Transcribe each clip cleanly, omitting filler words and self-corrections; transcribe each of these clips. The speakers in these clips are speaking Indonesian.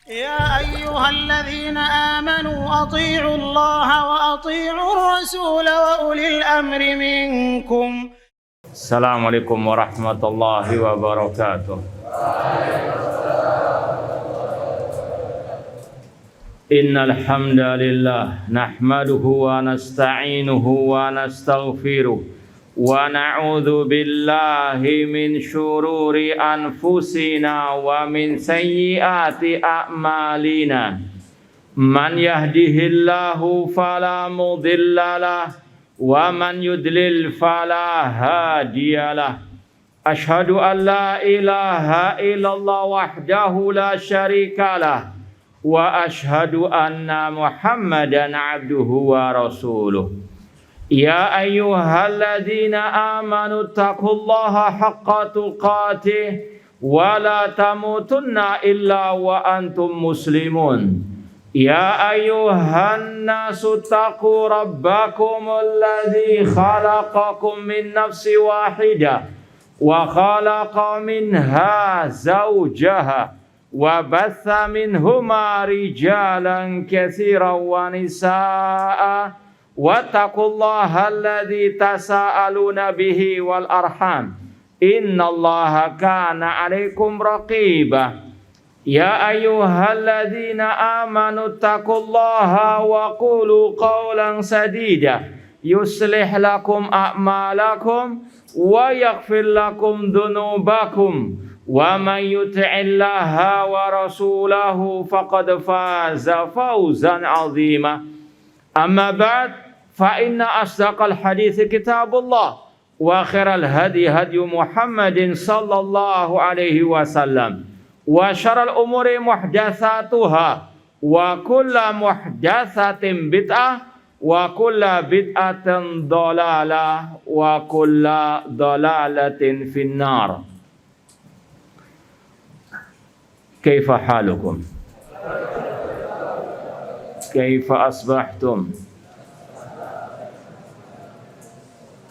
يا أيها الذين آمنوا أطيعوا الله وأطيعوا الرسول وأولي الأمر منكم. السلام عليكم ورحمة الله وبركاته. إن الحمد لله نحمده ونستعينه ونستغفره ونعوذ بالله من شرور أنفسنا ومن سيئات أعمالنا من يهده الله فلا مضل له ومن يضلل فلا هادي له أشهد أن لا إله إلا الله وحده لا شريك له وأشهد أن محمدا عبده ورسوله يا أيها الذين آمنوا اتقوا الله حق تقاته ولا تموتن إلا وأنتم مسلمون يا أيها الناس اتقوا ربكم الذي خلقكم من نفس واحدة وخلق منها زوجها وبث منهما رجالا كثيرا ونساء واتقوا الله الذي تساءلون به والأرحام إن الله كان عليكم رقيبا يا أيها الذين آمنوا اتقوا الله وقولوا قولا سديدا يصلح لكم أعمالكم ويغفر لكم ذنوبكم ومن يطع الله ورسوله فقد فاز فوزا عظيما أما بعد فإن أصدق الحديث كتاب الله وخير الهدي هدي محمد صلى الله عليه وسلم وشر الأمور محدثاتها وكل محدثة بدعة وكل بدعة ضلالة وكل ضلالة في النار. كيف حالكم؟ كيف أصبحتم؟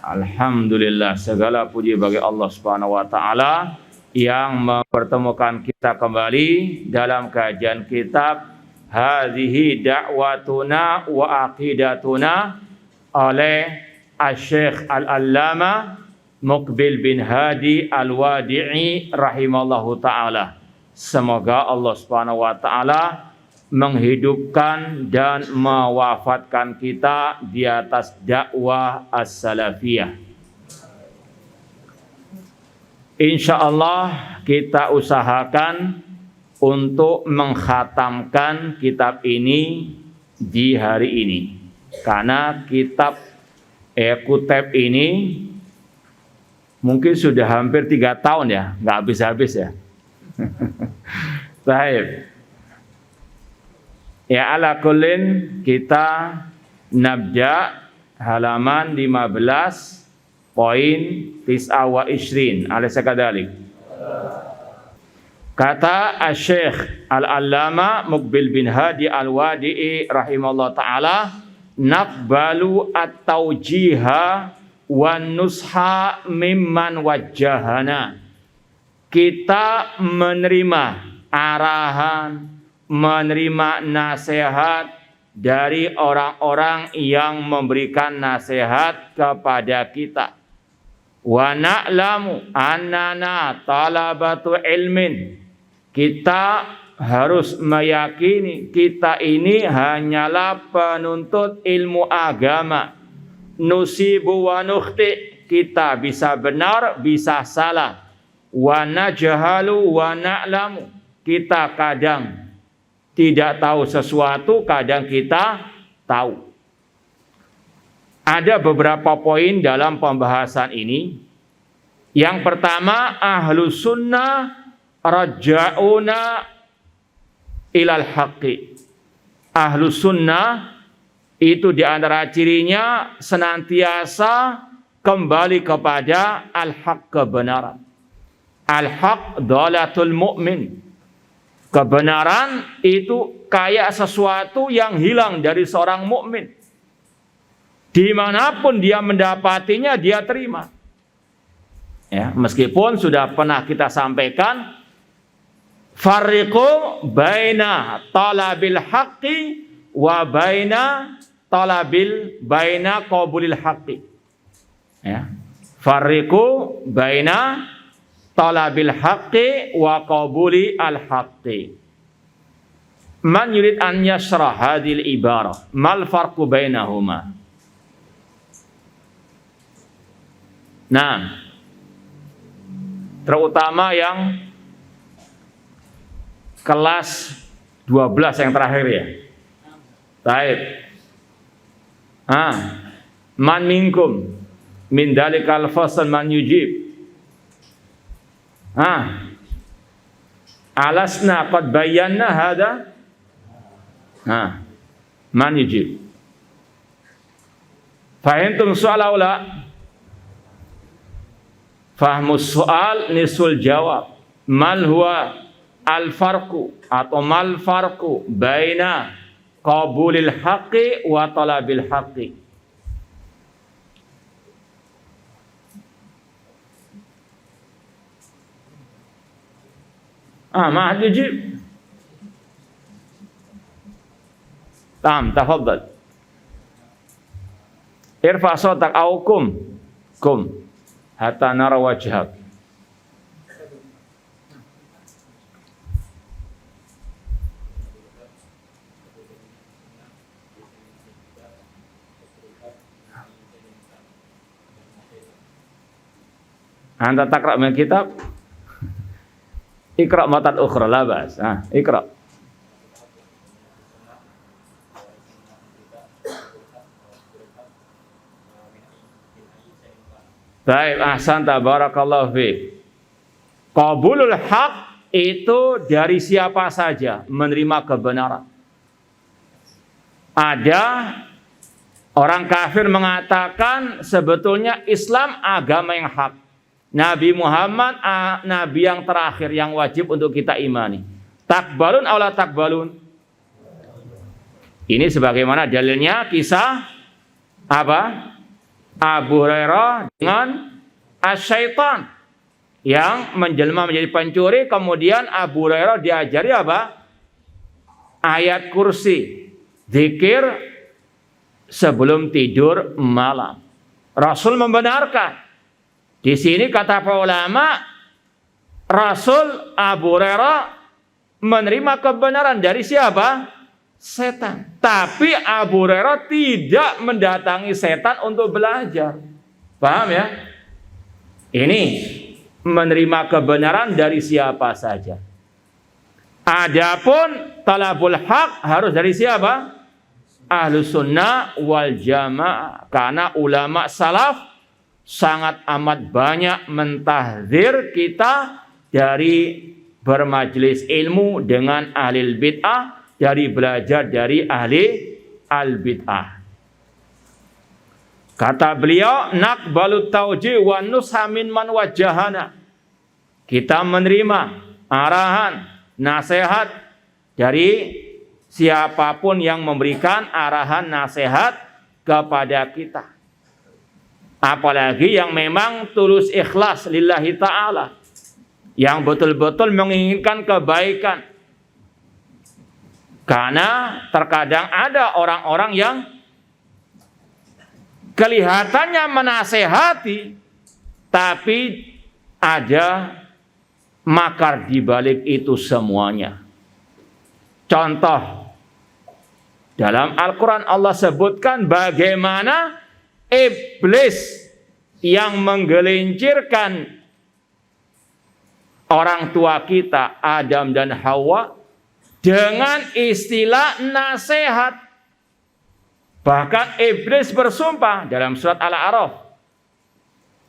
Alhamdulillah, segala puji bagi Allah Subhanahu wa taala yang mempertemukan kita kembali dalam kajian kitab Hadhihi Da'watuna wa Aqidatuna oleh Asy-Syaikh Al-Allamah Muqbil bin Hadi Al-Wadi'i rahimallahu taala. Semoga Allah Subhanahu wa taala menghidupkan dan mewafatkan kita di atas dakwah as-salafiyah. Insyaallah kita usahakan untuk mengkhatamkan kitab ini di hari ini, karena kitab Kutub ini mungkin sudah hampir 3 tahun ya, nggak habis-habis ya. Baik. Ya ala kullin kita nabda halaman 15 poin 29 alaysa kadzalik. Kata Asy-Syaikh Al-Allamah Muqbil bin Hadi Al-Wadi'i rahimallahu taala, naqbalu at-tawjiha wan nusha mimman wajjahana. Kita menerima arahan, menerima nasihat dari orang-orang yang memberikan nasihat kepada kita. Wa na'lamu annana talabatu ilmin. Kita harus meyakini kita ini hanyalah penuntut ilmu agama. Nusibu wa nukhti, kita bisa benar, bisa salah. Wa najhalu wa na'lamu, kita kadang tidak tahu sesuatu, kadang kita tahu. Ada beberapa poin dalam pembahasan ini. Yang pertama, ahlus sunnah raja'una ilal haqqi. Ahlus sunnah itu di antara cirinya senantiasa kembali kepada al-haq, kebenaran. Al-haq dalatul mu'min. Kebenaran itu kayak sesuatu yang hilang dari seorang mukmin. Dimanapun dia mendapatinya, dia terima. Ya, meskipun sudah pernah kita sampaikan, Farriqu baina talabil haqqi wa baina qabulil haqqi. Ya. Farriqu baina talabil haqqi wa qabuli al haqqi. Man yurid an yashrah hadhil ibarah, mal farqu bainahuma? Nah, terutama yang kelas 12 yang terakhir ya. Baik. Man minkum min dalikal fasal man yujib. Alasna qad bayyana hada. Man yujib. Fahimtum soal aula? Fahmus soal nisul jawab. Mal huwa al-farqu atau mal farqu baina qabulil haqqi wa talabil haqqi. Ma had yujib. Tafaddal. Irfa sautak au kum hatta nara wajhak. Anta takra min kitab, ikra matan ukhra la bas. Ikra. Baik, ahsanta barakallahu fiik. Qabulul haq itu dari siapa saja menerima kebenaran. Ada orang kafir mengatakan sebetulnya Islam agama yang hak. Nabi Muhammad nabi yang terakhir yang wajib untuk kita imani. Takbalun aw la takbalun? Ini sebagaimana dalilnya kisah apa? Abu Hurairah dengan asyaitan yang menjelma menjadi pencuri, kemudian Abu Hurairah diajari apa? Ayat kursi, zikir sebelum tidur malam. Rasul membenarkan. Di sini kata para ulama, Rasul Abu Hurairah menerima kebenaran dari siapa? Setan. Tapi Abu Hurairah tidak mendatangi setan untuk belajar. Paham ya? Ini menerima kebenaran dari siapa saja. Adapun talabul haq harus dari siapa? Ahlus sunnah wal jamaah. Karena ulama salaf sangat amat banyak mentahdzir kita dari bermajelis ilmu dengan ahli bid'ah, dari belajar dari ahli al-bid'ah. Kata beliau, naqbalu tauji wa nusha min man wajahana. Kita menerima arahan, nasihat dari siapapun yang memberikan arahan, nasihat kepada kita. Apalagi yang memang tulus ikhlas lillahi ta'ala, yang betul-betul menginginkan kebaikan. Karena terkadang ada orang-orang yang kelihatannya menasehati, tapi ada makar di balik itu semuanya. Contoh, dalam Al-Quran Allah sebutkan bagaimana iblis yang menggelincirkan orang tua kita Adam dan Hawa dengan istilah nasihat. Bahkan iblis bersumpah dalam surat Al-A'raf,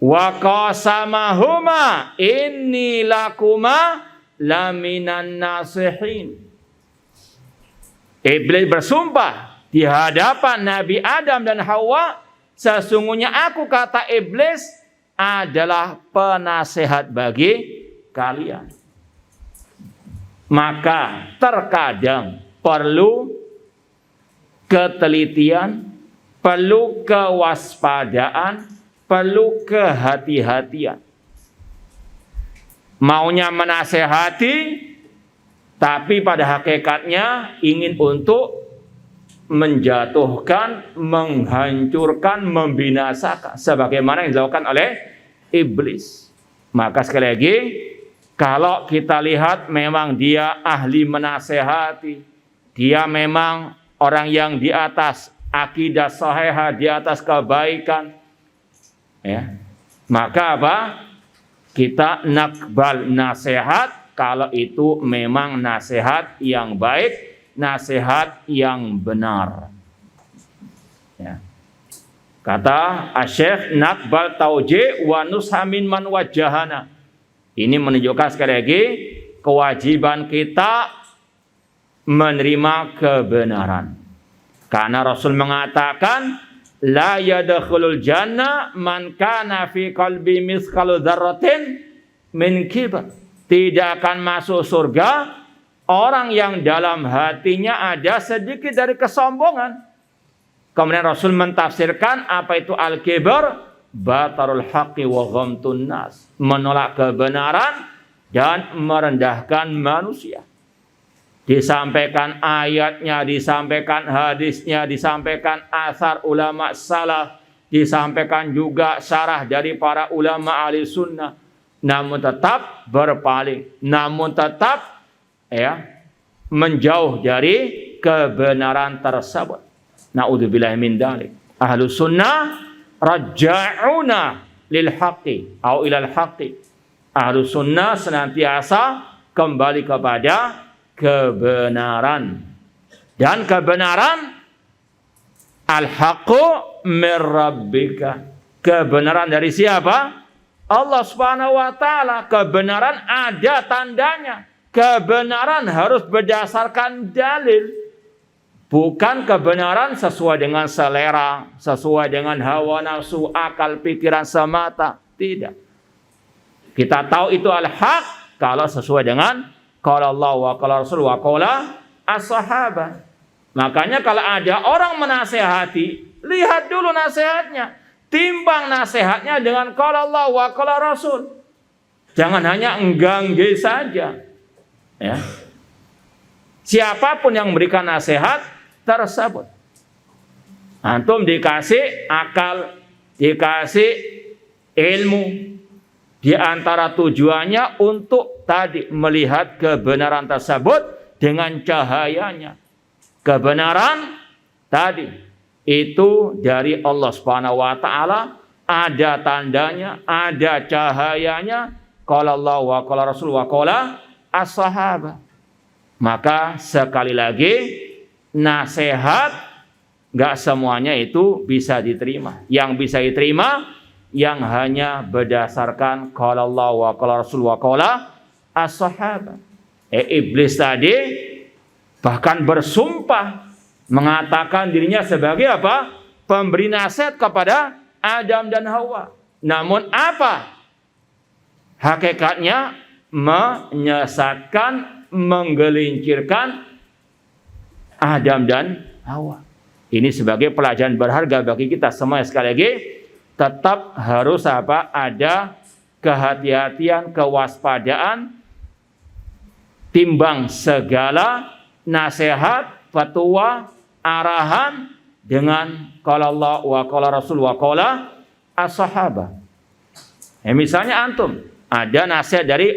wa qasamahuma inni lakuma laminan nasihin. Iblis bersumpah di hadapan Nabi Adam dan Hawa, sesungguhnya aku, kata iblis, adalah penasehat bagi kalian. Maka terkadang perlu ketelitian, perlu kewaspadaan, perlu kehati-hatian. Maunya menasehati, tapi pada hakikatnya ingin untuk menjatuhkan, menghancurkan, membinasakan sebagaimana yang dilakukan oleh iblis. Maka sekali lagi, kalau kita lihat memang dia ahli menasehati, dia memang orang yang di atas akidah sahihah, di atas kebaikan, ya, maka apa? Kita nakbal nasihat kalau itu memang nasihat yang baik, nasihat yang benar. Ya. Kata Asy-Syaikh, nakbal tauji wa nushamin man wajahana. Ini menunjukkan sekali lagi kewajiban kita menerima kebenaran. Karena Rasul mengatakan, la yadkhulul jannah man kana fi qalbi mithqalu dzarratin min kibr. Tidak akan masuk surga orang yang dalam hatinya ada sedikit dari kesombongan. Kemudian Rasul mentafsirkan apa itu al-kibr, batarul haqqi wa ghamtun nas, menolak kebenaran dan merendahkan manusia. Disampaikan ayatnya, disampaikan hadisnya, disampaikan asar ulama salaf, disampaikan juga syarah dari para ulama ahli sunnah, namun tetap berpaling, namun tetap menjauh dari kebenaran tersebut. Na'udzubillahi min dzalik. Ahlus sunnah raja'una lil haqqi au ilal haqqi. Ahlus sunnah senantiasa kembali kepada kebenaran. Dan kebenaran al-haqqu mir rabbika. Kebenaran dari siapa? Allah Subhanahu wa taala. Kebenaran ada tandanya. Kebenaran harus berdasarkan dalil. Bukan kebenaran sesuai dengan selera, sesuai dengan hawa nafsu, akal, pikiran semata. Tidak. Kita tahu itu al-haq kalau sesuai dengan qala Allah wa qala Rasul wa qala as-sahabah. Makanya kalau ada orang menasehati, lihat dulu nasihatnya. Timbang nasihatnya dengan qala Allah wa qala Rasul. Jangan hanya enggangge saja. Ya. Siapapun yang memberikan nasihat tersebut, antum dikasih akal, dikasih ilmu, di antara tujuannya untuk tadi melihat kebenaran tersebut dengan cahayanya. Kebenaran tadi itu dari Allah Subhanahu wa taala, ada tandanya, ada cahayanya. Qala Allah wa qala Rasul wa qala as-sahabah. Maka sekali lagi, nasihat nggak semuanya itu bisa diterima. Yang bisa diterima yang hanya berdasarkan qala Allah wa qala Rasul wa qala as-sahabah. Iblis tadi bahkan bersumpah mengatakan dirinya sebagai apa? Pemberi nasihat kepada Adam dan Hawa. Namun apa? Hakikatnya menyesatkan, menggelincirkan Adam dan Hawa. Ini sebagai pelajaran berharga bagi kita semua. Sekali lagi, tetap harus apa? Ada kehati-hatian, kewaspadaan, timbang segala nasihat, fatwa, arahan dengan qala Allah wa qala Rasul wa qala as-sahabah. Misalnya antum ada nasihat dari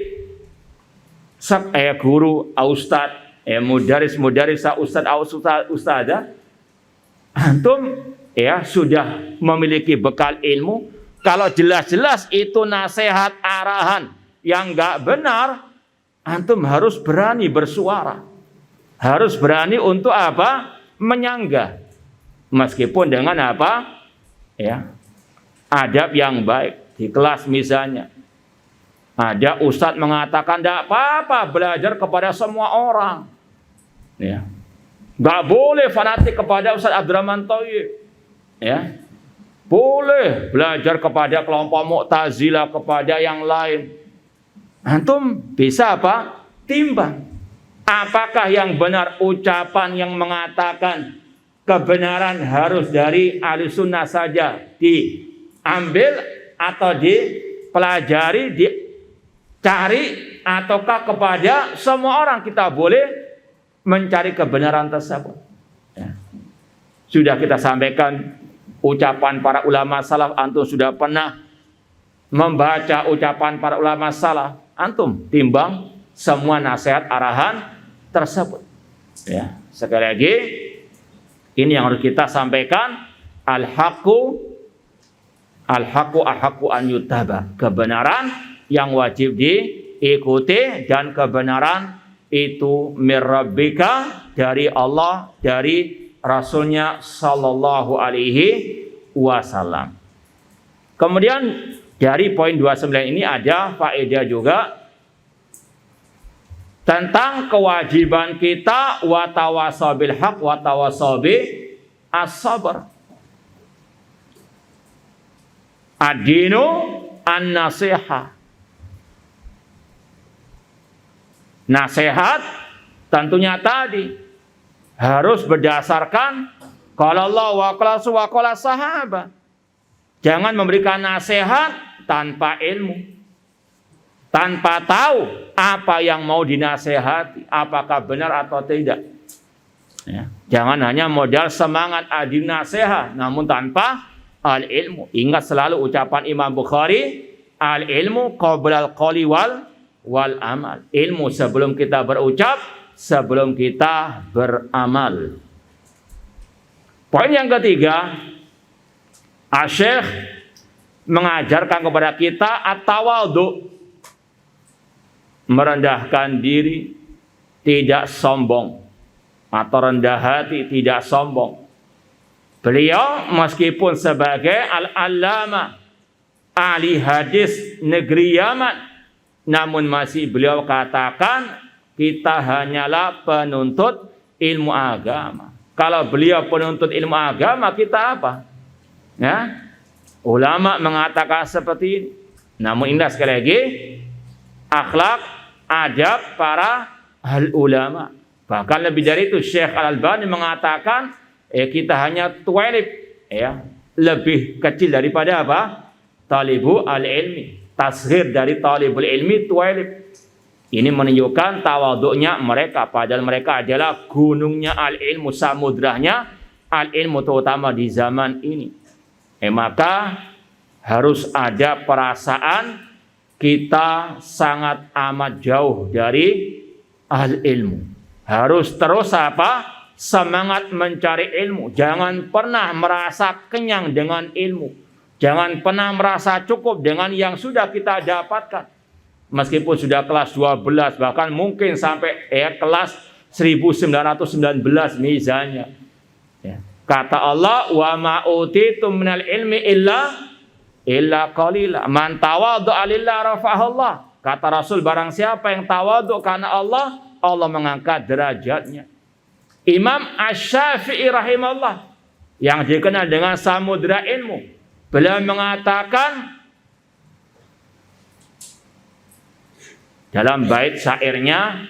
guru, ustadz, mudaris, ustadzah, antum sudah memiliki bekal ilmu. Kalau jelas-jelas itu nasihat arahan yang enggak benar, antum harus berani bersuara, harus berani untuk apa? Menyanggah, meskipun dengan apa? Adab yang baik. Di kelas misalnya ada ustadz mengatakan tidak apa-apa belajar kepada semua orang. Nggak boleh fanatik kepada Ustadz Abdurrahman Thayyib. Boleh belajar kepada kelompok Mu'tazilah, kepada yang lain. Antum bisa apa? Timbang. Apakah yang benar ucapan yang mengatakan kebenaran harus dari ahli sunnah saja diambil atau dipelajari, dicari ataukah kepada semua orang kita boleh mencari kebenaran tersebut? Ya. Sudah kita sampaikan ucapan para ulama salaf, antum sudah pernah membaca ucapan para ulama salaf, antum timbang semua nasihat arahan tersebut. Ya, sekali lagi ini yang harus kita sampaikan, al-haqqu an yuttaba, kebenaran yang wajib diikuti, dan kebenaran itu mir rabbika, dari Allah, dari Rasulnya sallallahu alaihi wasallam. Kemudian dari poin 29 ini ada faedah juga tentang kewajiban kita wa tawasaw bil haq wa tawasaw as-sabr. Ad-dinu an-nasihah. Nasihat tentunya tadi harus berdasarkan qala Allah wa qala Rasul wa qala sahabat. Jangan memberikan nasihat tanpa ilmu, tanpa tahu apa yang mau dinasehati, apakah benar atau tidak. Ya. Jangan hanya modal semangat adi nasihat, namun tanpa al-ilmu. Ingat selalu ucapan Imam Bukhari, al-ilmu qabla al-qawli wal amal. Ilmu sebelum kita berucap, sebelum kita beramal. Poin yang ketiga, Asy-Syaikh mengajarkan kepada kita at-tawadhu, merendahkan diri, tidak sombong, atau rendah hati, tidak sombong. Beliau meskipun sebagai al-allamah, ahli hadis negeri Yaman, namun masih beliau katakan kita hanyalah penuntut ilmu agama. Kalau beliau penuntut ilmu agama, kita apa? Ya, ulama mengatakan seperti ini. Namun indah sekali lagi, akhlak, adab para ulama. Bahkan lebih dari itu, Syekh Al-Albani mengatakan, kita hanya tualib, ya, lebih kecil daripada apa? Talibu al-ilmi. Tasghir dari talibul ilmi tualib. Ini menunjukkan tawaduknya mereka, padahal mereka adalah gunungnya al-ilmu, samudranya al-ilmu, terutama di zaman ini. Maka harus ada perasaan kita sangat amat jauh dari al-ilmu. Harus terus apa? Semangat mencari ilmu. Jangan pernah merasa kenyang dengan ilmu. Jangan pernah merasa cukup dengan yang sudah kita dapatkan. Meskipun sudah kelas 12, bahkan mungkin sampai kelas 1919 misalnya. Ya. Kata Allah, wa ma utitum minal ilmi illa qalila. Man tawaddu'a lillah rafa'ahullah. Kata Rasul, barang siapa yang tawaduk karena Allah, Allah mengangkat derajatnya. Imam Asy-Syafi'i rahimahullah, yang dikenal dengan samudra ilmu, beliau mengatakan dalam bait syairnya,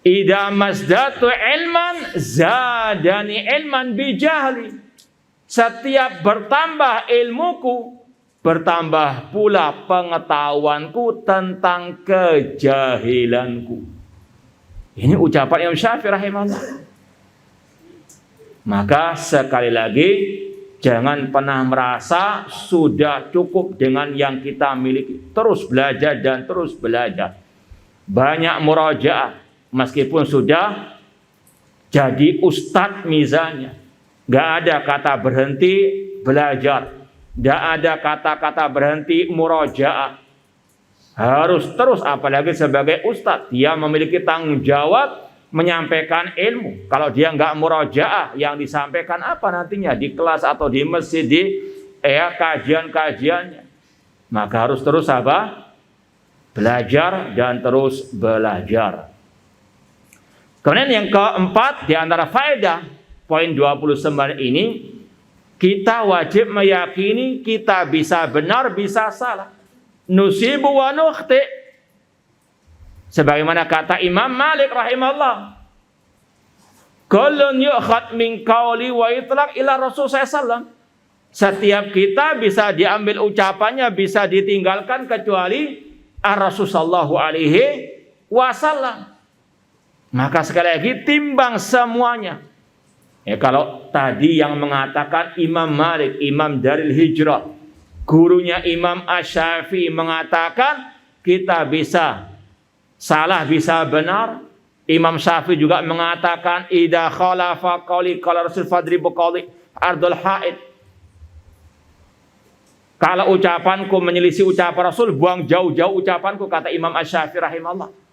idza masdatu ilman zadani ilman bijahli. Setiap bertambah ilmuku, bertambah pula pengetahuanku tentang kejahilanku. Ini ucapan Imam Syafi'i rahimahullah. Maka sekali lagi, jangan pernah merasa sudah cukup dengan yang kita miliki. Terus belajar dan terus belajar. Banyak murajaah. Meskipun sudah jadi ustadz misalnya. Gak ada kata berhenti belajar. Gak ada kata-kata berhenti murajaah. Harus terus, apalagi sebagai ustadz. Dia memiliki tanggung jawab menyampaikan ilmu. Kalau dia nggak murajaah, yang disampaikan apa nantinya di kelas atau di masjid, di kajian-kajiannya. Maka harus terus apa? Belajar dan terus belajar. Kemudian yang keempat, di antara faedah poin 29 ini, kita wajib meyakini kita bisa benar, bisa salah. Nusibu wa nukhti. Sebagaimana kata Imam Malik rahimahullah, kullun yu'khad min qawli wa itlaq ila Rasul sallallahu. Setiap kita bisa diambil ucapannya, bisa ditinggalkan kecuali ar-Rasul sallallahu alaihi wasallam. Maka sekali lagi timbang semuanya. Ya, kalau tadi yang mengatakan Imam Malik, Imam Daril Hijrah, gurunya Imam Asy-Syafi'i mengatakan kita bisa salah bisa benar. Imam Syafi'i juga mengatakan idza khalafa qawli qala Rasul fadribu qawli ardul haid. Kalau ucapanku menyelisih ucapan Rasul, buang jauh-jauh ucapanku, kata Imam Asy-Syafi'i rahimahullah.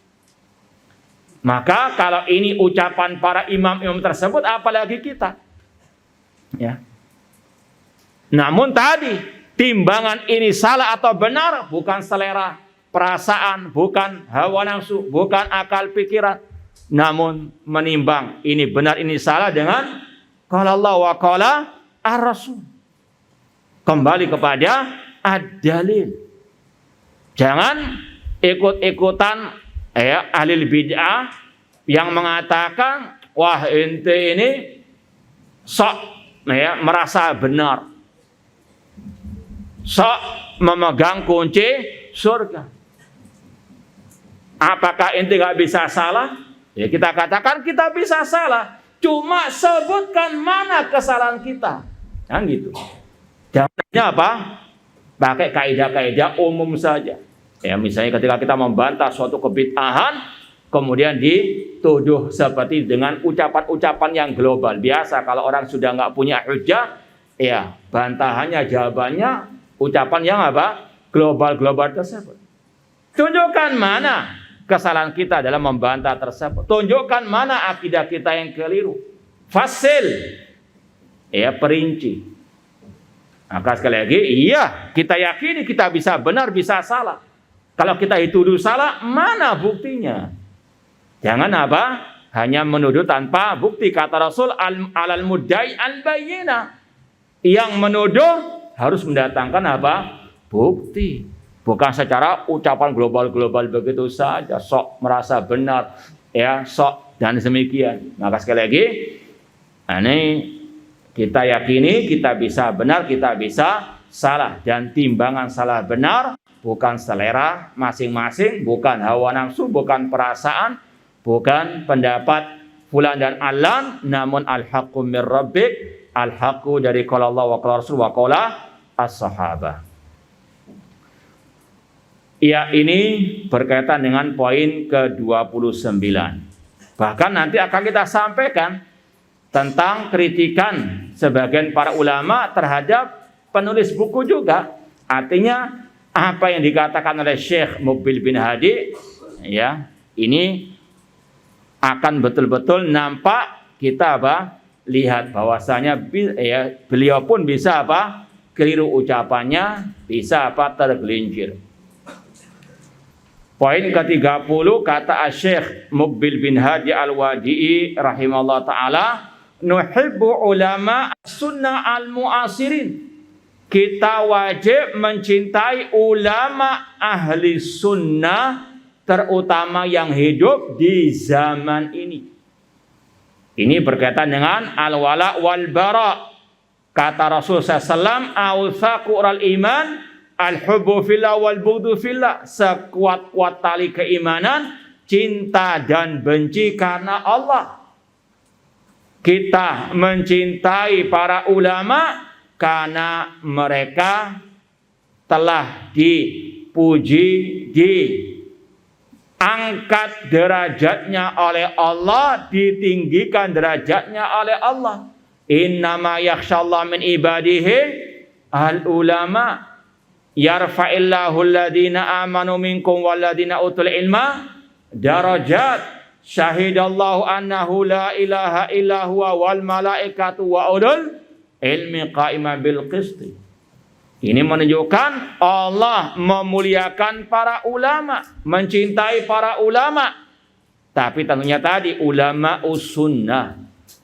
Maka kalau ini ucapan para imam-imam tersebut, apalagi kita. Ya. Namun tadi timbangan ini salah atau benar bukan selera, perasaan, bukan hawa nafsu, bukan akal pikiran, namun menimbang ini benar ini salah dengan qala Allah wa qala ar-Rasul. Kembali kepada ad-dalil. Jangan ikut-ikutan ahli bid'ah yang mengatakan wah ente ini sok merasa benar, sok memegang kunci surga. Apakah ente gak bisa salah? Ya kita katakan kita bisa salah, cuma sebutkan mana kesalahan kita, kan gitu. Jangannya apa? Pakai kaidah-kaidah umum saja. Ya, misalnya ketika kita membantah suatu kebid'ahan, kemudian dituduh seperti dengan ucapan-ucapan yang global. Biasa kalau orang sudah nggak punya hujah, ya bantahannya, jawabannya, ucapan yang apa? Global-global tersebut. Tunjukkan mana kesalahan kita dalam membantah tersebut. Tunjukkan mana akidah kita yang keliru. Fasil, ya perinci. Maka sekali lagi, iya kita yakini kita bisa benar, bisa salah. Kalau kita dituduh salah, mana buktinya? Jangan apa? Hanya menuduh tanpa bukti. Kata Rasul, alal mudda'i al-bayyinah. Yang menuduh harus mendatangkan apa? Bukti. Bukan secara ucapan global-global begitu saja. Sok merasa benar, ya sok dan demikian. Maka sekali lagi, ini kita yakini kita bisa benar, kita bisa salah. Dan timbangan salah benar bukan selera masing-masing, bukan hawa nafsu, bukan perasaan, bukan pendapat fulan dan alan, namun al-haqqu mir rabbik, al-haqqu dari qala Allah wa qala Rasul wa qala as-sahabah. Ya, ini berkaitan dengan poin ke-29. Bahkan nanti akan kita sampaikan tentang kritikan sebagian para ulama terhadap penulis buku juga. Artinya apa yang dikatakan oleh Syekh Muqbil bin Hadi, ya, ini akan betul-betul nampak kita apa? Lihat bahwasanya ya, beliau pun bisa apa? Keliru ucapannya, bisa apa? Tergelincir. Poin ke-30 kata Syekh Muqbil bin Hadi Al-Wadi'i rahimahullah ta'ala, nuhibbu ulama sunnah al-mu'asirin. Kita wajib mencintai ulama ahli sunnah, terutama yang hidup di zaman ini. Ini berkaitan dengan al-wala wal bara. Kata Rasulullah SAW, awthaqul iman al-hubbu fillah wal bughdu fillah. Sekuat-kuat tali keimanan, cinta dan benci karena Allah. Kita mencintai para ulama karena mereka telah dipuji, diangkat derajatnya oleh Allah, ditinggikan derajatnya oleh Allah. Innama yakhshallahu min ibadihi al-ulama. Yarfa'illahu alladhina amanu minkum walladhina utul ilma darajat. Syahidallahu annahu la ilaha illa huwa wal malaikatu wa ulul ilmi qa'iman bil qisti. Ini menunjukkan Allah memuliakan para ulama, mencintai para ulama. Tapi tentunya tadi ulama sunnah,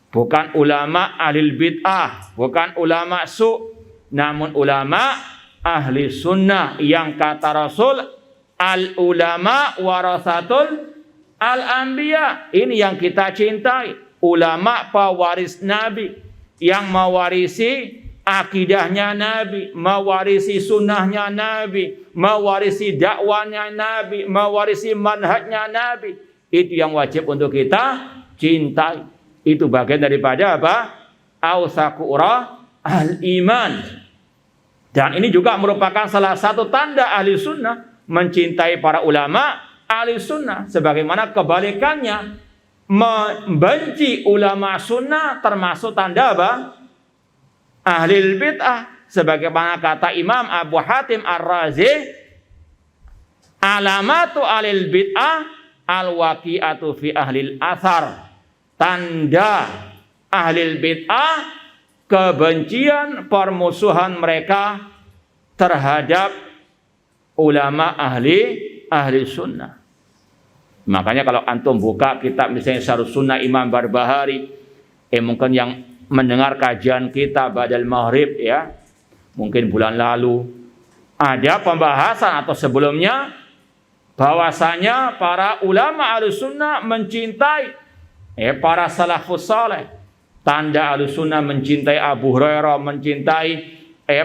bukan ulama ahli bid'ah, bukan ulama su', namun ulama ahli sunnah yang kata Rasul al ulama warasatul al-anbiya. Ini yang kita cintai. Ulama pewaris Nabi yang mewarisi akidahnya Nabi, mewarisi sunnahnya Nabi, mewarisi dakwanya Nabi, mewarisi manhajnya Nabi. Itu yang wajib untuk kita cintai. Itu bagian daripada apa? Awsaqura al-iman. Dan ini juga merupakan salah satu tanda ahli sunnah, mencintai para ulama ahli sunnah. Sebagaimana kebalikannya, membenci ulama sunnah termasuk tanda apa? Ahli bid'ah. Sebagaimana kata Imam Abu Hatim Ar-Razi, alamatu ahli bid'ah al-waqi'atu fi ahli al-athar. Tanda ahli bid'ah, kebencian, permusuhan mereka terhadap ulama ahli sunnah. Makanya kalau antum buka kitab misalnya Syarh Sunnah Imam Barbahari, mungkin yang mendengar kajian kita badal maghrib ya, mungkin bulan lalu ada pembahasan atau sebelumnya bahwasanya para ulama Ahlussunnah mencintai para salafus saleh. Tanda Ahlussunnah mencintai Abu Hurairah, mencintai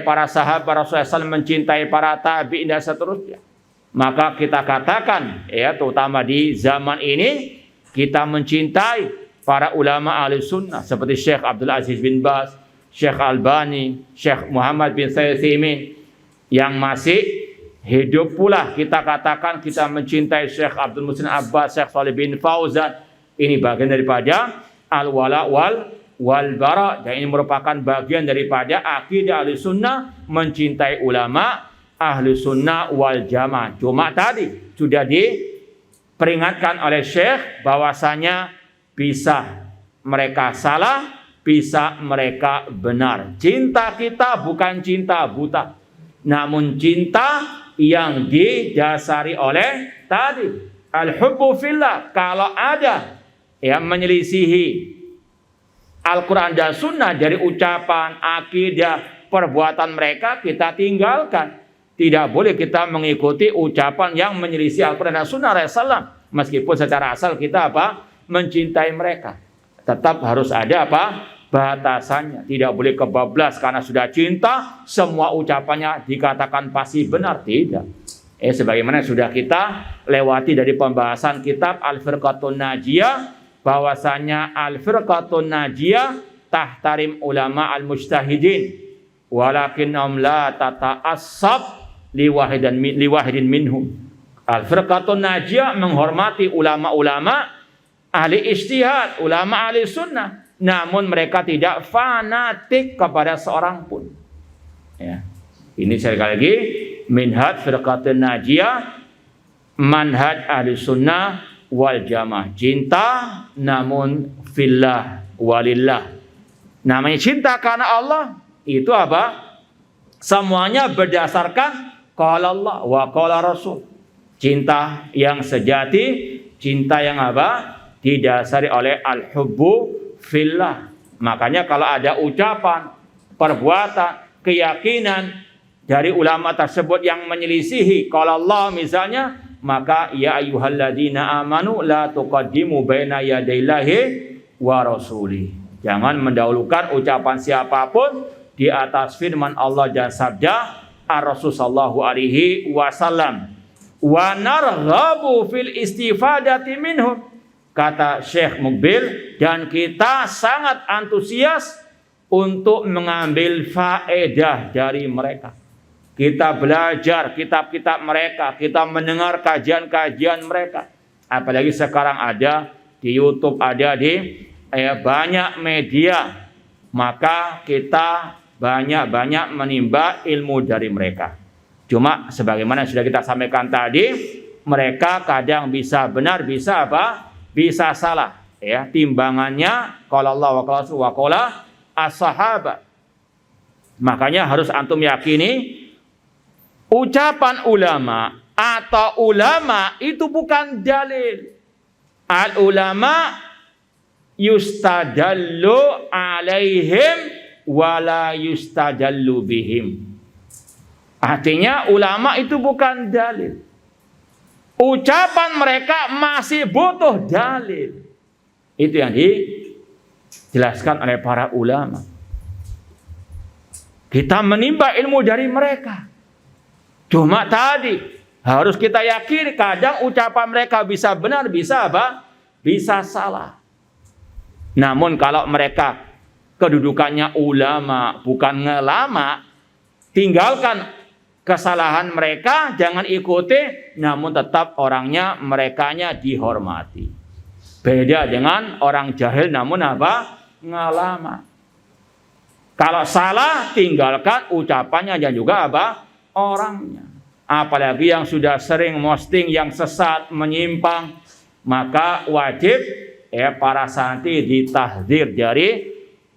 para sahabat Rasulullah SAW, mencintai para tabi'in dan seterusnya. Maka kita katakan terutama di zaman ini kita mencintai para ulama Ahlussunnah seperti Syekh Abdul Aziz bin Baz, Syekh Albani, Syekh Muhammad bin Utsaimin yang masih hidup pula. Kita katakan kita mencintai Syekh Abdul Muhsin Abbas, Syekh Shalih bin Fauzan. Ini bagian daripada al-wala wal bara, dan ini merupakan bagian daripada akidah Ahlussunnah, mencintai ulama Ahlussunnah wal Jamaah. Cuma tadi sudah diperingatkan oleh Syekh bahwasanya bisa mereka salah, bisa mereka benar. Cinta kita bukan cinta buta, namun cinta yang didasari oleh tadi al-hubbu fillah. Kalau ada yang menyelisihi Al-Quran dan Sunnah dari ucapan, akidah, perbuatan mereka, kita tinggalkan. Tidak boleh kita mengikuti ucapan yang menyelisih Al-Quran dan Sunnah Rasulullah. Meskipun secara asal kita mencintai mereka, tetap harus ada batasannya. Tidak boleh kebablas karena sudah cinta semua ucapannya dikatakan pasti benar. Tidak. Sebagaimana sudah kita lewati dari pembahasan kitab Al-Firqatun Najiyah, bahwasanya Al-Firqatun Najiyah tahtarim ulama al-mujtahidin walakinnahum la tata'assab liwahidin minhum. Al-Firqatun Najiyah menghormati ulama-ulama ahli ijtihad, ulama ahli sunnah, namun mereka tidak fanatik kepada seorang pun. Ini sekali lagi minhaj Firqatun Najiyah, manhaj ahli sunnah wal jamaah. Cinta namun fillah walillah. Namanya cinta karena Allah itu semuanya berdasarkan qala Allah wa qala Rasul. Cinta yang sejati, cinta yang didasari oleh al-hubbu fillah. Makanya kalau ada ucapan, perbuatan, keyakinan dari ulama tersebut yang menyelisihi qala Allah misalnya, maka ya ayyuhalladzina amanu la tuqaddimu baina yadayillahi wa rasuli. Jangan mendahulukan ucapan siapapun di atas firman Allah dan sabda Ar-Rasul sallallahu alaihi wasallam. Wa narghabu fil istifadati minhum. Kata Syekh Mukbil, dan kita sangat antusias untuk mengambil faedah dari mereka. Kita belajar kitab-kitab mereka, kita mendengar kajian-kajian mereka. Apalagi sekarang ada di YouTube, ada di banyak media. Maka kita banyak-banyak menimba ilmu dari mereka. Cuma sebagaimana sudah kita sampaikan tadi, mereka kadang bisa benar, bisa bisa salah. Timbangannya qala Allah wa qala Rasul wa qala as-sahabat. Makanya harus antum yakini ucapan ulama atau ulama itu bukan dalil. Al-ulama yustadallu alaihim wala yustadallu bihim. Artinya ulama itu bukan dalil. Ucapan mereka masih butuh dalil. Itu yang dijelaskan oleh para ulama. Kita menimba ilmu dari mereka. Cuma tadi harus kita yakini kadang ucapan mereka bisa benar, bisa apa? Bisa salah. Namun kalau mereka kedudukannya ulama, bukan ngelama, tinggalkan kesalahan mereka, jangan ikuti, namun tetap orangnya, merekanya dihormati. Beda dengan orang jahil namun apa? Ngelama. Kalau salah, tinggalkan ucapannya dan juga apa? Orangnya. Apalagi yang sudah sering posting yang sesat, menyimpang, maka wajib para santri ditahdzir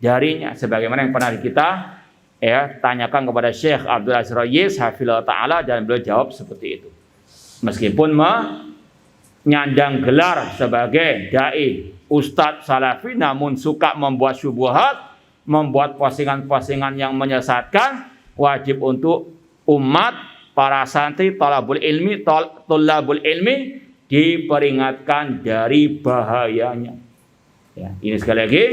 darinya. Sebagaimana yang pernah kita tanyakan kepada Syekh Abdul Aziz Rayis hafizahullah ta'ala, dan beliau jawab seperti itu. Meskipun menyandang gelar sebagai dai ustadz salafi, namun suka membuat syubhat, membuat postingan-postingan yang menyesatkan, wajib untuk umat, para santri, thalabul ilmi diperingatkan dari bahayanya. Ya, ini sekali lagi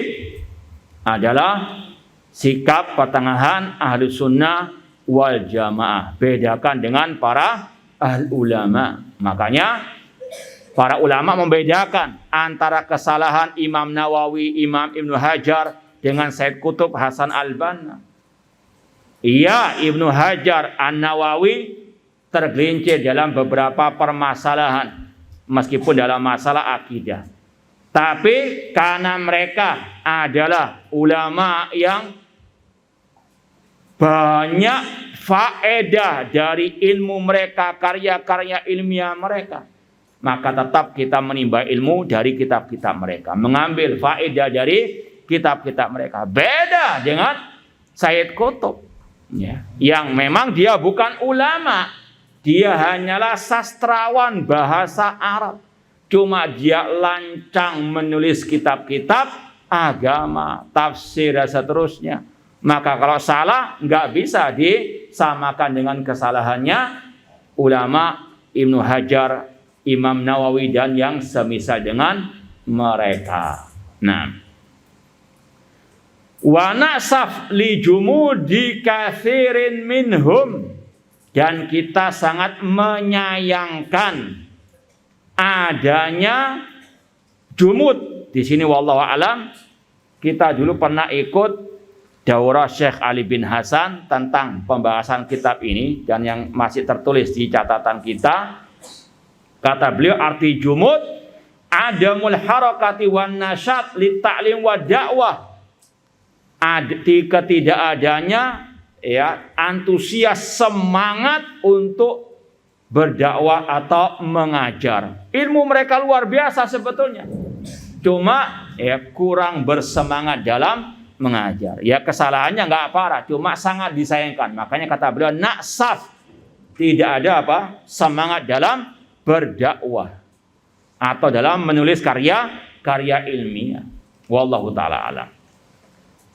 adalah sikap pertengahan ahli sunnah wal jamaah. Bedakan dengan para ahli ulama. Makanya para ulama membedakan antara kesalahan Imam Nawawi, Imam Ibnu Hajar dengan Said Qutb Hasan Al-Banna. Iya, Ibnu Hajar An-Nawawi tergelincir dalam beberapa permasalahan, meskipun dalam masalah akidah. Tapi karena mereka adalah ulama yang banyak faedah dari ilmu mereka, karya-karya ilmiah mereka, maka tetap kita menimba ilmu dari kitab-kitab mereka, mengambil faedah dari kitab-kitab mereka. Beda dengan Said Qutb, ya, yang memang dia bukan ulama, dia hanyalah sastrawan bahasa Arab. Cuma dia lancang menulis kitab-kitab agama, tafsir dan seterusnya. Maka kalau salah nggak bisa disamakan dengan kesalahannya ulama Ibnu Hajar, Imam Nawawi dan yang semisal dengan mereka. Nah, wa nasaf li jumudi katsirin minhum, dan kita sangat menyayangkan adanya jumud di sini. Wallahu alam, kita dulu pernah ikut daurah Syekh Ali bin Hasan tentang pembahasan kitab ini, dan yang masih tertulis di catatan kita, kata beliau arti jumud adamul harakati wan nasyat li ta'lim wa dakwah, ketidakadanya antusias, semangat untuk berdakwah atau mengajar. Ilmu mereka luar biasa sebetulnya, cuma kurang bersemangat dalam mengajar. Ya, kesalahannya nggak parah, cuma sangat disayangkan. Makanya kata beliau naksaf, tidak ada semangat dalam berdakwah atau dalam menulis karya ilmiah. Wallahu ta'ala alam.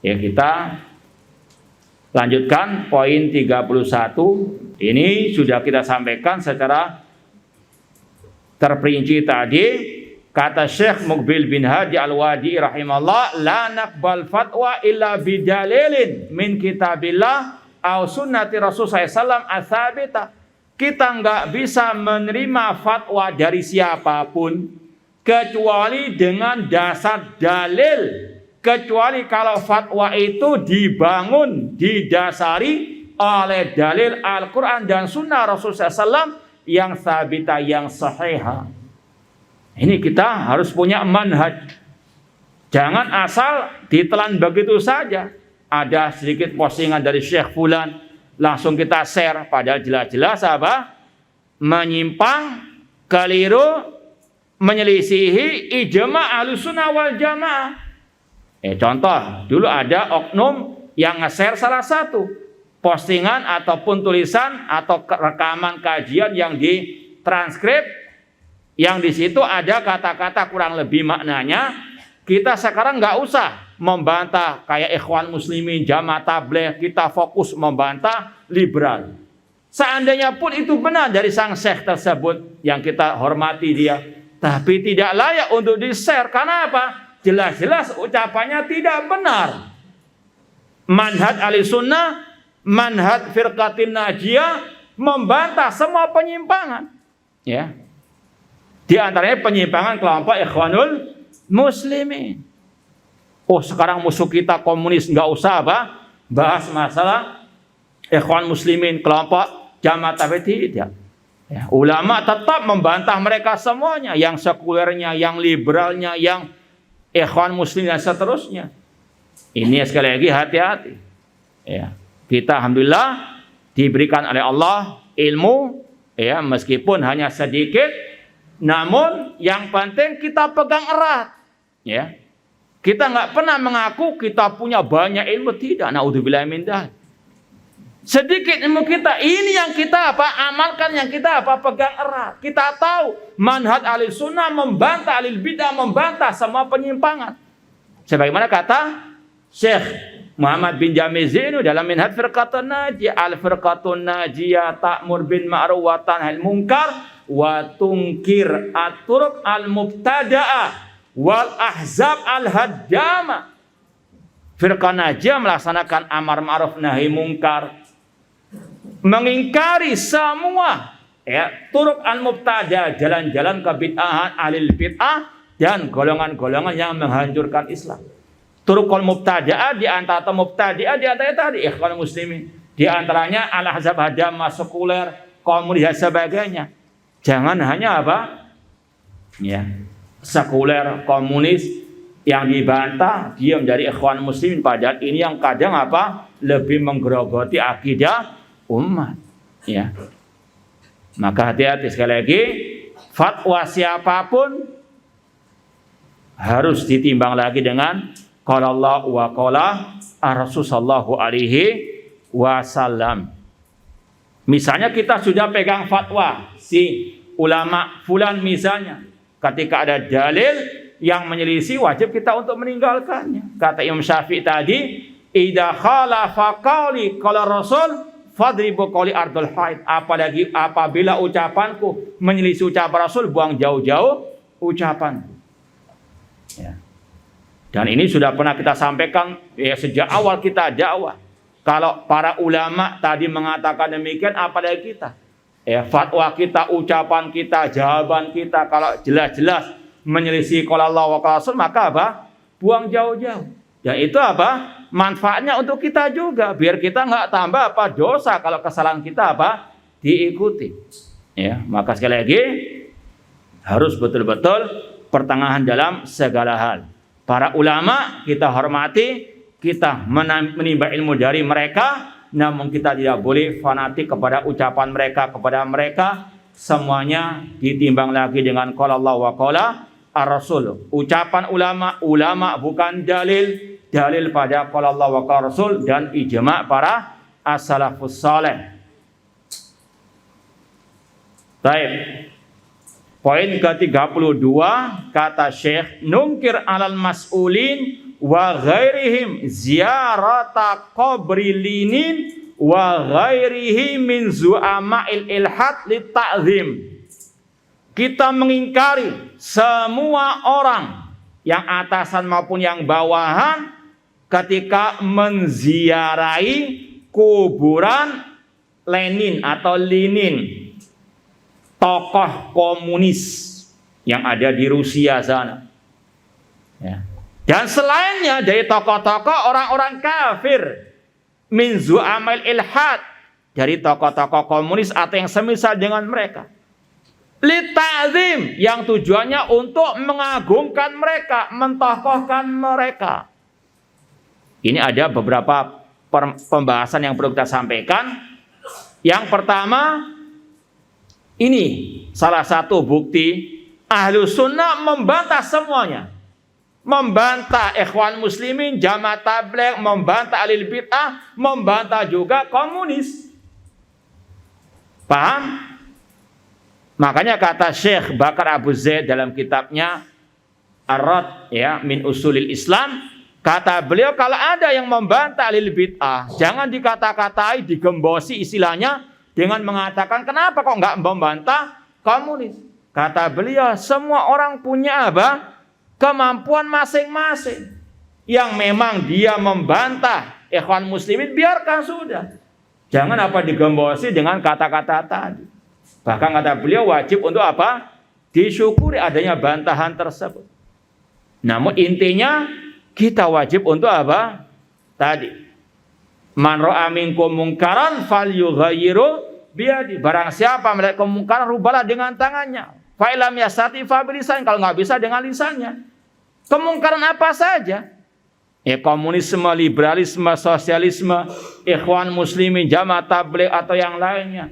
Ya, kita lanjutkan poin 31. Ini sudah kita sampaikan secara terperinci tadi. Kata Syekh Muqbil bin Hadi Al-Wadi rahimahullah, la naqbal fatwa illa bidalilin min kitabillah aw sunnati Rasul sallallahu ats-tsabitah. Kita nggak bisa menerima fatwa dari siapapun kecuali dengan dasar dalil, kecuali kalau fatwa itu dibangun, didasari oleh dalil Al-Quran dan Sunnah Rasulullah SAW yang sabita, yang sahihah. Ini kita harus punya manhaj. Jangan asal ditelan begitu saja. Ada sedikit postingan dari Syekh Fulan, langsung kita share, padahal jelas-jelas menyimpang, keliru, menyelisihi ijma' Ahlussunnah wal Jamaah. Contoh, dulu ada oknum yang nge-share salah satu postingan ataupun tulisan atau rekaman kajian yang ditranskrip, yang di situ ada kata-kata kurang lebih maknanya. Kita sekarang nggak usah membantah kayak Ikhwan Muslimin, Jamaah Tabligh, kita fokus membantah liberal. Seandainya pun itu benar dari sang syekh tersebut yang kita hormati dia, tapi tidak layak untuk di-share. Karena apa? Jelas-jelas ucapannya tidak benar. Manhaj Ahlussunnah manhaj firqatin najiyah, membantah semua penyimpangan. Ya. Di antaranya penyimpangan kelompok Ikhwanul Muslimin. Oh, sekarang musuh kita komunis, nggak usah bahas masalah Ikhwan Muslimin, kelompok Jamaah Tabligh, tidak. Ya, ulama tetap membantah mereka semuanya, yang sekulernya, yang liberalnya, yang Ikhwan Muslim dan seterusnya. Ini sekali lagi hati-hati. Ya, kita alhamdulillah diberikan oleh Allah ilmu, ya meskipun hanya sedikit, namun yang penting kita pegang erat. Ya, kita nggak pernah mengaku kita punya banyak ilmu, tidak. Naudzubillah min dzalik. Sedikit ilmu kita, ini yang kita amalkan, yang kita pegang erat. Kita tahu manhaj ahli sunnah membantah ahli bidah, membantah semua penyimpangan. Sebagaimana kata Syekh Muhammad bin Jamil Zainu dalam Minhaj Firqatun Najiyah, al-firqatun najiyah ta'mur bil ma'ruf wa tanhil munkar wa tunkir at-turuq al-mubtada'ah wal ahzab al-haddama. Firqah najiyah melaksanakan amar ma'ruf nahi munkar, mengingkari semua turuk al-mubtada, jalan-jalan kebid'ahan ahli bid'ah dan golongan-golongan yang menghancurkan Islam. Turuk al-mubtada'ah di antara mubtadi'ah di antaranya tadi Ikhwan Muslimin, di antaranya al-ahzab hadamah, sekuler, komunis dan sebagainya. Jangan hanya ya, sekuler, komunis yang dibantah diam dari Ikhwan Muslimin, padahal ini yang kadang lebih menggerogoti akidah umat. Ya, maka hati-hati sekali lagi, fatwa siapapun harus ditimbang lagi dengan qala Allah wa qala Rasul sallallahu alaihi wasallam. Misalnya kita sudah pegang fatwa si ulama fulan misalnya, ketika ada dalil yang menyelisih, wajib kita untuk meninggalkannya. Kata Imam Syafi'i tadi, idza khalafa qawli qala Rasul fadribu qawli ardul haid. Apalagi apabila ucapanku menyelisih ucapan Rasul, buang jauh-jauh ucapanku. Ya. Dan ini sudah pernah kita sampaikan ya, sejak awal kita dakwah. Kalau para ulama tadi mengatakan demikian, apalagi kita. Ya, fatwa kita, ucapan kita, jawaban kita, kalau jelas-jelas menyelisih qala Allah wa qala Rasul, maka buang jauh-jauh. Dan itu manfaatnya untuk kita juga, biar kita nggak tambah dosa kalau kesalahan kita diikuti. Ya, maka sekali lagi harus betul-betul pertengahan dalam segala hal. Para ulama kita hormati, kita menimba ilmu dari mereka, namun kita tidak boleh fanatik kepada ucapan mereka, kepada mereka. Semuanya ditimbang lagi dengan qala Allah wa qala ar-Rasul. Ucapan ulama bukan dalil pada qala Allah wa qala Rasul dan ijma' para as-salafus saleh. Baik. Poin ke-32 kata Syekh, nungkir alal mas'ulin wa ghairihim ziyarata qabri linin wa ghairihi min zu'ama'il ilhad li ta'zim. Kita mengingkari semua orang yang atasan maupun yang bawahan ketika menziarahi kuburan Lenin atau Lenin, tokoh komunis yang ada di Rusia sana. Ya. Dan selainnya dari tokoh-tokoh orang-orang kafir, min zu'amil ilhad, dari tokoh-tokoh komunis atau yang semisal dengan mereka. Lita'zim, yang tujuannya untuk mengagungkan mereka, mentokohkan mereka. Ini ada beberapa pembahasan yang perlu kita sampaikan. Yang pertama, ini salah satu bukti Ahlus Sunnah membantah semuanya. Membantah Ikhwan Muslimin, Jamaah Tabligh, membantah Ahlul Bid'ah, membantah juga komunis. Paham? Makanya kata Syekh Bakar Abu Zaid dalam kitabnya Ar-Rad ya min Usulil Islam, kata beliau kalau ada yang membantah Ahlul Bid'ah, jangan dikata-katai, digembosi istilahnya dengan mengatakan kenapa kok nggak membantah komunis. Kata beliau, semua orang punya kemampuan masing-masing. Yang memang dia membantah Ikhwan Muslimin, biarkan sudah. Jangan digembosi dengan kata-kata tadi. Bahkan kata beliau wajib untuk disyukuri adanya bantahan tersebut. Namun intinya kita wajib untuk tadi. Man ra'a minkum munkaran falyughayyiru biyadi. Barang siapa melihat kemungkaran, rubahlah dengan tangannya. Fa illam yastati fa bilisan. Kalau nggak bisa dengan lisannya. Kemungkaran apa saja? Komunisme, liberalisme, sosialisme, ikhwan muslimin, jamaah tabligh atau yang lainnya.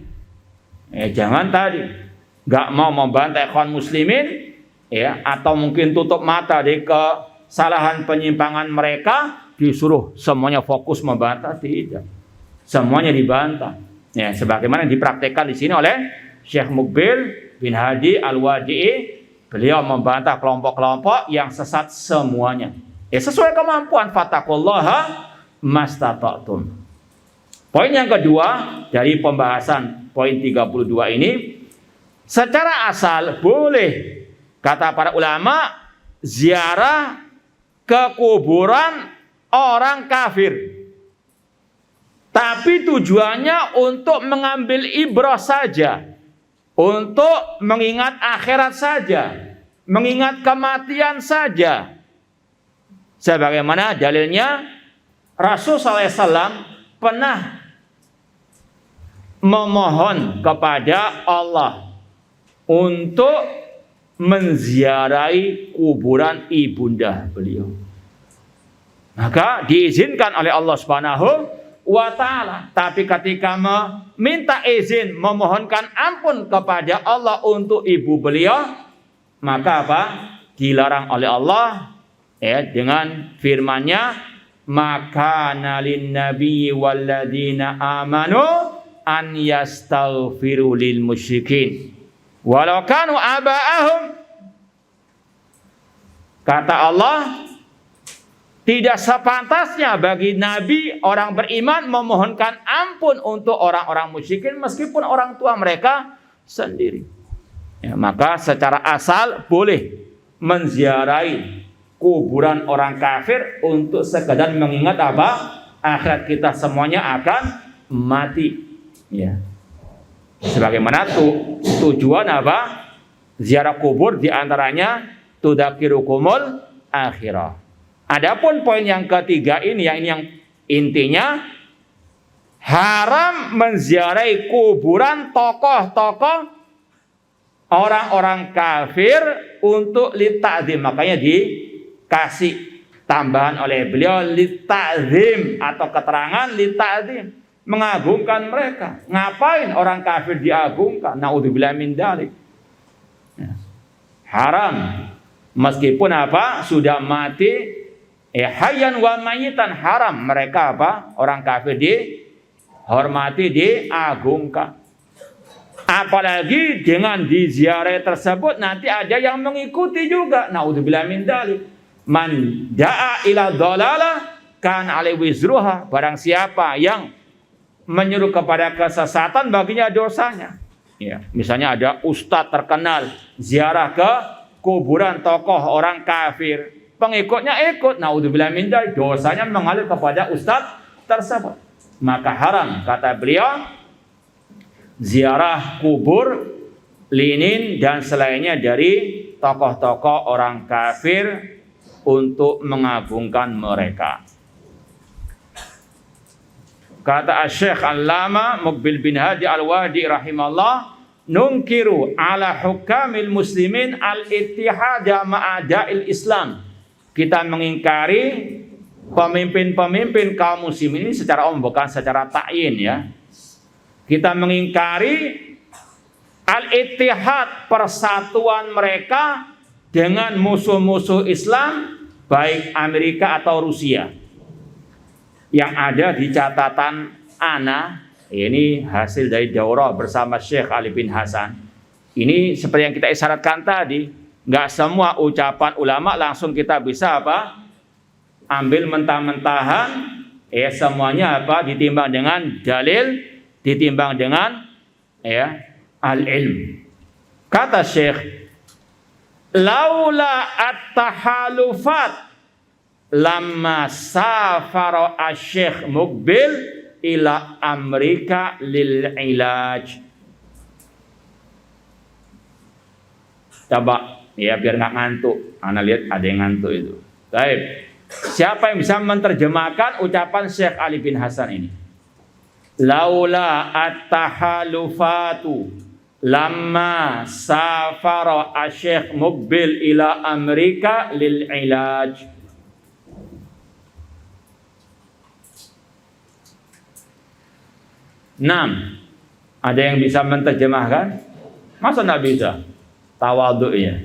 Jangan tadi nggak mau membantai ikhwan muslimin, atau mungkin tutup mata di kesalahan penyimpangan mereka, disuruh semuanya fokus membantah. Tidak, semuanya dibantah. Sebagaimana dipraktekkan di sini oleh Syekh Muqbil bin Hadi Al-Wadi'i. Beliau membantah kelompok-kelompok yang sesat semuanya. Sesuai kemampuan, fattaqullaha mastata'tum. Poin yang kedua dari pembahasan poin 32 ini, secara asal boleh, kata para ulama, ziarah ke kuburan orang kafir. Tapi tujuannya untuk mengambil ibrah saja, untuk mengingat akhirat saja, mengingat kematian saja. Sebagaimana dalilnya Rasul SAW pernah memohon kepada Allah untuk menziarahi kuburan ibunda beliau. Maka diizinkan oleh Allah Subhanahu wa ta'ala. Tapi ketika meminta izin, memohonkan ampun kepada Allah untuk ibu beliau, maka dilarang oleh Allah dengan firman-Nya, maka nalin nabiyyi walladzina amanu an yastaghfiru lil musyrikin walau kanu aba'ahum. Kata Allah, tidak sepantasnya bagi nabi orang beriman memohonkan ampun untuk orang-orang musyrikin meskipun orang tua mereka sendiri. Maka secara asal boleh menziarahi kuburan orang kafir untuk sekedar mengingat akhirat kita semuanya akan mati. Sebagaimana tujuan ziarah kubur diantaranya tudzakirukumul akhirah. Adapun poin yang ketiga ini yang intinya haram menziarahi kuburan tokoh-tokoh orang-orang kafir untuk lita'zim. Makanya dikasih tambahan oleh beliau lita'zim atau keterangan lita'zim, mengagungkan mereka. Ngapain orang kafir diagungkan? Naudzubillah min dzalik. Haram meskipun sudah mati, hayyan wa mayitan, haram mereka orang kafir dihormati, diagungkan. Apalagi dengan diziarahi tersebut nanti ada yang mengikuti juga. Naudzubillah min dzalik. Man da'a ila dhalalah kan alaihi wizruha. Barang siapa yang menyuruh kepada kesesatan, baginya dosanya. Misalnya ada ustadz terkenal ziarah ke kuburan tokoh orang kafir, pengikutnya ikut, naudzubillah min dzalik, dosanya mengalir kepada ustadz tersebut. Maka haram, kata beliau, ziarah kubur linin dan selainnya dari tokoh-tokoh orang kafir untuk mengagungkan mereka. Kata Syekh Allama Muqbil bin Hadi Al-Wadi rahimahullah, nunkiru ala hukamil muslimin al-ittihada ma'ada'il Islam. Kita mengingkari pemimpin-pemimpin kaum muslimin ini secara umum, bukan secara ta'yin ya. Kita mengingkari al-ittihad, persatuan mereka dengan musuh-musuh Islam, baik Amerika atau Rusia. Yang ada di catatan ana, ini hasil dari daurah bersama Syekh Ali bin Hasan. Ini seperti yang kita isyaratkan tadi, nggak semua ucapan ulama langsung kita bisa ambil mentah-mentahan, semuanya ditimbang dengan dalil, ditimbang dengan al-ilm. Kata Syekh, laula at-tahalufat lamma safara asy-Syekh Muqbil ila Amerika lil ilaj. Coba ya biar nggak ngantuk. Ana lihat ada yang ngantuk itu. Baik. Siapa yang bisa menerjemahkan ucapan Syekh Ali bin Hasan ini? Laula at-tahalufatu lamma safara Syekh Muqbil ila Amerika lil ilaj. Ada yang bisa menerjemahkan? Masa nggak bisa? Tawadhu ya.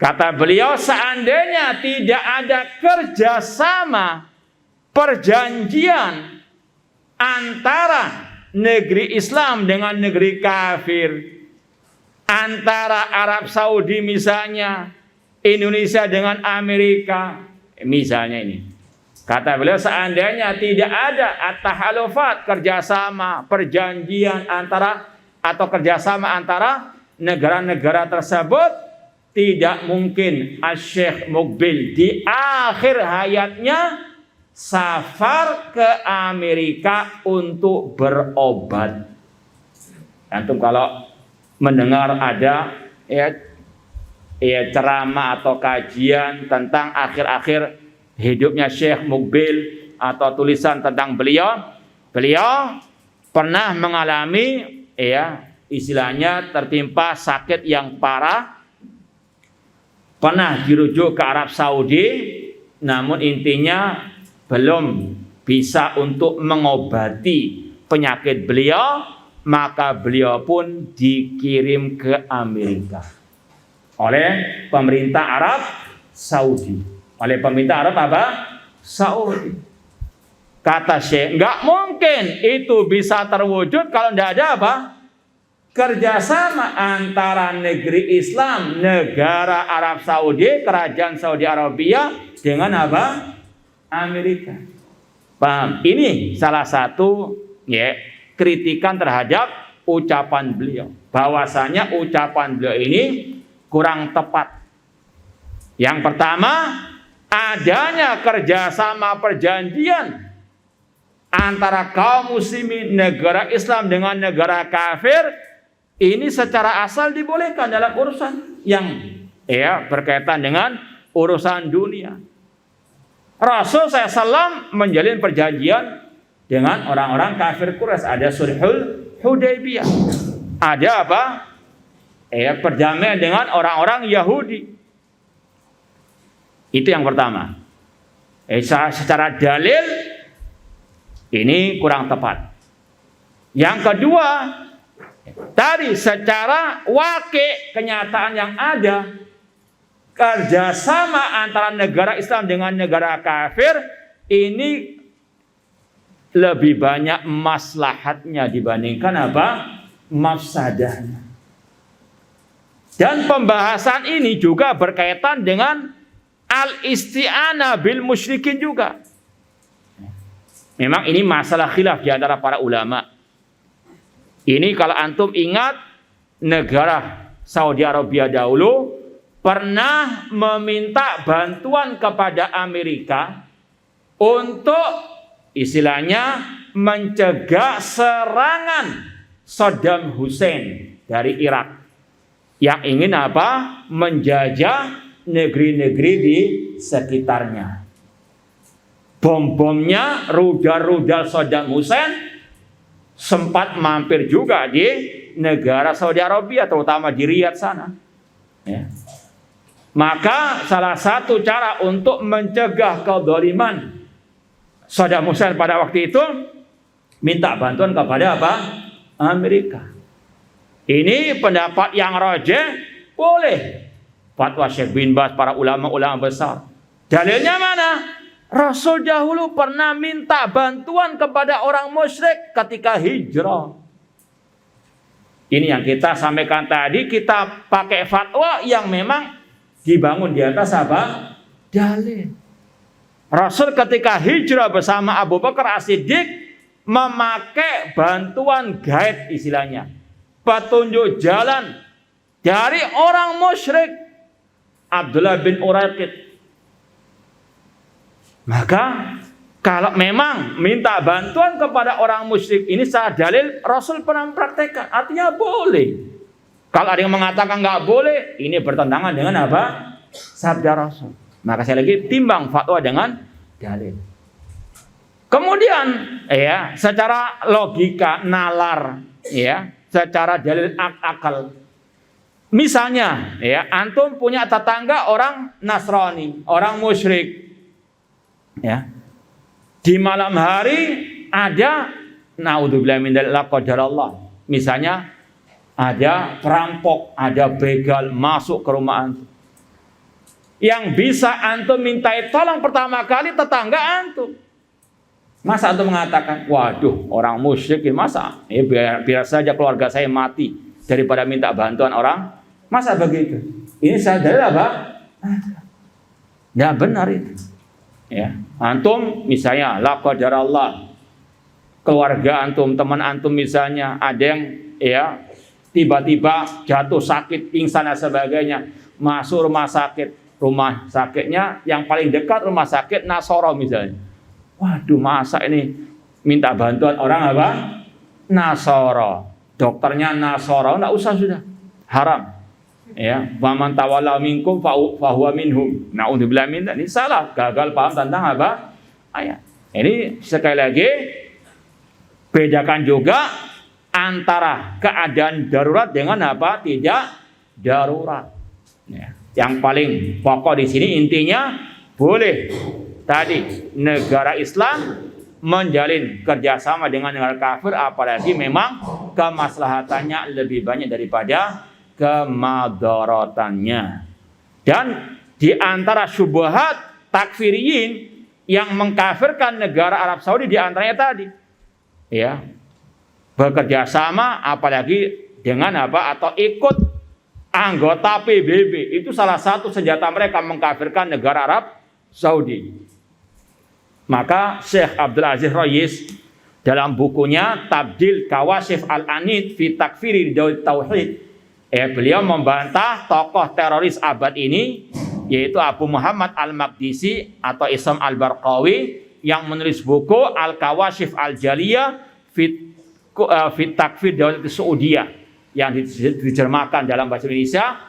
Kata beliau, seandainya tidak ada kerjasama, perjanjian antara negeri Islam dengan negeri kafir, antara Arab Saudi misalnya, Indonesia dengan Amerika, misalnya ini. Kata beliau, seandainya tidak ada at-tahalufat, kerjasama, perjanjian antara atau kerjasama antara negara-negara tersebut, tidak mungkin Syekh Muqbil di akhir hayatnya safar ke Amerika untuk berobat. Antum kalau mendengar ada ceramah atau kajian tentang akhir-akhir hidupnya Syekh Muqbil atau tulisan tentang beliau pernah mengalami istilahnya tertimpa sakit yang parah, pernah dirujuk ke Arab Saudi, namun intinya belum bisa untuk mengobati penyakit beliau, maka beliau pun dikirim ke Amerika oleh pemerintah Arab Saudi. Oleh pemerintah Arab apa? Saudi. Kata Syekh, nggak mungkin itu bisa terwujud kalau tidak ada apa? Kerjasama antara negeri Islam, negara Arab Saudi, kerajaan Saudi Arabia dengan apa? Amerika. Paham? Ini salah satu kritikan terhadap ucapan beliau. Bahwasanya ucapan beliau ini kurang tepat. Yang pertama, adanya kerjasama perjanjian antara kaum muslimin negara Islam dengan negara kafir, ini secara asal dibolehkan dalam urusan yang berkaitan dengan urusan dunia. Rasul SAW menjalin perjanjian dengan orang-orang kafir Quraisy. Ada sulhul Hudaybiyah. Ada apa? Perdamaian dengan orang-orang Yahudi. Itu yang pertama. Secara dalil ini kurang tepat. Yang kedua, tadi secara wakil kenyataan yang ada, kerjasama antara negara Islam dengan negara kafir ini lebih banyak maslahatnya dibandingkan apa? Mafsadahnya. Dan pembahasan ini juga berkaitan dengan al-isti'anah bil musyrikin juga. Memang ini masalah khilaf di antara para ulama. Ini kalau antum ingat, negara Saudi Arabia dahulu pernah meminta bantuan kepada Amerika untuk istilahnya mencegah serangan Saddam Hussein dari Irak yang ingin apa? Menjajah negeri-negeri di sekitarnya. Bom-bomnya, rudal-rudal Saddam Hussein sempat mampir juga di negara Saudi Arabia, terutama di Riyadh sana. Maka salah satu cara untuk mencegah kezaliman Saddam Hussein pada waktu itu, minta bantuan kepada apa? Amerika. Ini pendapat yang rajih, boleh. Fatwa Syekh bin Baz, para ulama-ulama besar. Dalilnya mana? Rasul dahulu pernah minta bantuan kepada orang musyrik ketika hijrah. Ini yang kita sampaikan tadi, kita pakai fatwa yang memang dibangun di atas apa? Dalil. Rasul ketika hijrah bersama Abu Bakar As-Siddiq memakai bantuan guide istilahnya. Petunjuk jalan dari orang musyrik. Abdullah bin Uraiqid. Maka kalau memang minta bantuan kepada orang musyrik ini secara dalil Rasul pernah mempraktekkan, artinya boleh. Kalau ada yang mengatakan nggak boleh, ini bertentangan dengan apa? Sabda Rasul. Maka saya lagi timbang fatwa dengan dalil. Kemudian ya, secara logika nalar ya, secara dalil akal. Misalnya ya, antum punya tetangga orang Nasrani, orang musyrik. Ya. Di malam hari ada naudzubillah min dzalik qadarallah. Misalnya ada perampok, ada begal masuk ke rumah antum. Yang bisa antum mintai tolong pertama kali tetangga antum. Masa antum mengatakan, waduh orang musyrik masa biar saja keluarga saya mati daripada minta bantuan orang? Masa begitu? Ini sadar apa? Ya benar itu. Ya, antum misalnya la qadarallah, keluarga antum, teman antum misalnya ada yang ya tiba-tiba jatuh sakit, pingsan dan sebagainya, masuk rumah sakitnya yang paling dekat rumah sakit Nasoro misalnya. Waduh, masa ini minta bantuan orang apa? Nasoro. Dokternya Nasoro, enggak usah sudah. Haram. Ya, waman tawalla minkum fahuwa minhum. Naudzubillah min dzalik. Ini salah, gagal paham tentang apa? Ayat. Ini sekali lagi bedakan juga antara keadaan darurat dengan apa? Tidak darurat. Ya. Yang paling pokok di sini intinya boleh tadi negara Islam menjalin kerjasama dengan negara kafir, apalagi memang kemaslahatannya lebih banyak daripada kemadaratannya. Dan di antara syubhat takfiriyin yang mengkafirkan negara Arab Saudi di antaranya tadi ya, bekerja sama apalagi dengan apa? Atau ikut anggota PBB. Itu salah satu senjata mereka mengkafirkan negara Arab Saudi. Maka Syekh Abdul Aziz Rais dalam bukunya Tabdil Kawashif Al-Anid fi Takfiri Daud Tauhid, beliau membantah tokoh teroris abad ini, yaitu Abu Muhammad Al-Maqdisi atau Isam Al-Barqawi, yang menulis buku Al-Kawashif Al-Jaliyah Fit Takfir Daulat Saudiyah, yang diterjemahkan dalam bahasa Indonesia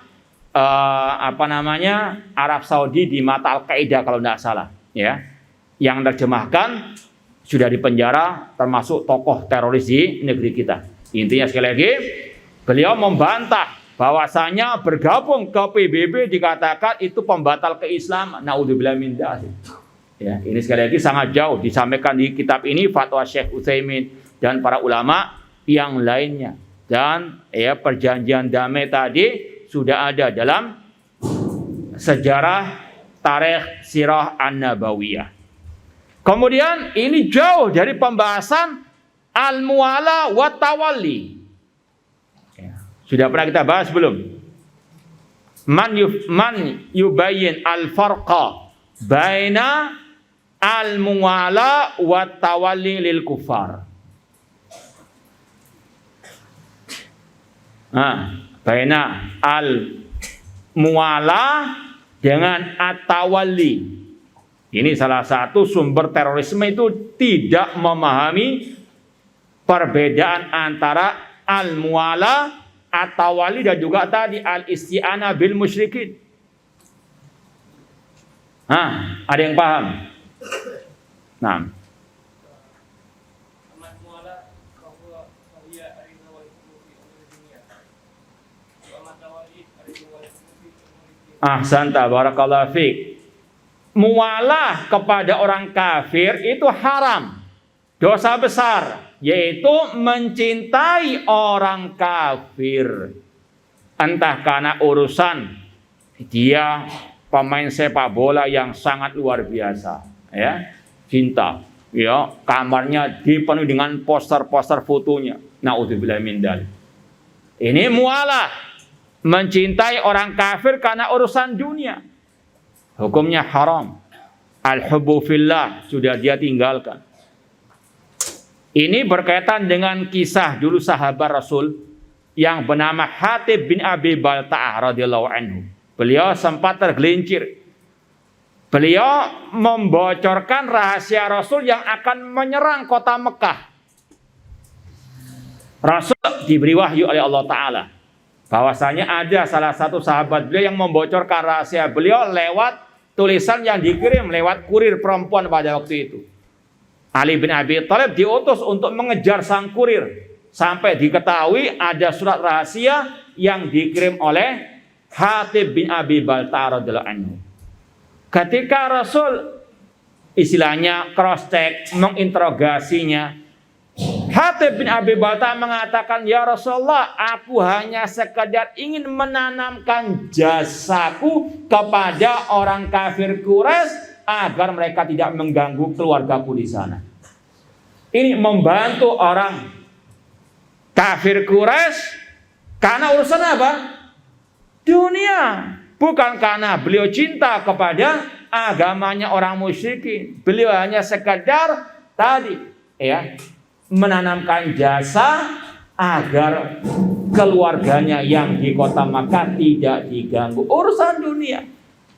Arab Saudi di mata Al-Qaeda kalau tidak salah ya. Yang terjemahkan sudah dipenjara, termasuk tokoh teroris di negeri kita. Intinya sekali lagi, beliau membantah bahwasanya bergabung ke PBB dikatakan itu pembatal keislaman. Naudzubillah min dzalik. Ya, ini sekali lagi sangat jauh disampaikan di kitab ini fatwa Syekh Utsaimin dan para ulama yang lainnya. Dan ya, perjanjian damai tadi sudah ada dalam sejarah tarikh sirah an-nabawiyah. Kemudian ini jauh dari pembahasan al-muwala wa tawalli. Sudah pernah kita bahas belum? Man yubayyin al-farqa baina al-muwala wa tawalli lil kufar. Baina al-muwala dengan at-tawalli. Ini salah satu sumber terorisme itu tidak memahami perbedaan antara al-muwala atau wali dan juga tadi al-isti'anah bil musyrikin. Ada yang paham? Nah. Ahsanta barakallahu fiik. Muwalah kepada orang kafir itu haram, dosa besar, yaitu mencintai orang kafir. Entah karena urusan dia pemain sepak bola yang sangat luar biasa, ya, cinta, ya, kamarnya dipenuhi dengan poster-poster fotonya. Naudzubillah min dzalik. Ini muwalah, mencintai orang kafir karena urusan dunia. Hukumnya haram. Al-hubbu fillah, sudah dia tinggalkan. Ini berkaitan dengan kisah dulu sahabat Rasul yang bernama Hatib bin Abi Balta'ah radhiyallahu anhu. Beliau sempat tergelincir. Beliau membocorkan rahasia Rasul yang akan menyerang kota Mekah. Rasul diberi wahyu oleh Allah Ta'ala bahwasanya ada salah satu sahabat beliau yang membocorkan rahasia beliau lewat tulisan yang dikirim lewat kurir perempuan pada waktu itu. Ali bin Abi Thalib diutus untuk mengejar sang kurir sampai diketahui ada surat rahasia yang dikirim oleh Hatib bin Abi Balta'a radhiyallahu anhu. Ketika Rasul istilahnya cross check, menginterogasinya, Hatib bin Abi Balta'a mengatakan, "Ya Rasulullah, aku hanya sekedar ingin menanamkan jasaku kepada orang kafir Quraisy agar mereka tidak mengganggu keluargaku di sana." Ini membantu orang kafir Quraisy karena urusan apa? Dunia. Bukan karena beliau cinta kepada agamanya orang musyrikin. Beliau hanya sekedar tadi menanamkan jasa agar keluarganya yang di kota Makkah tidak diganggu urusan dunia.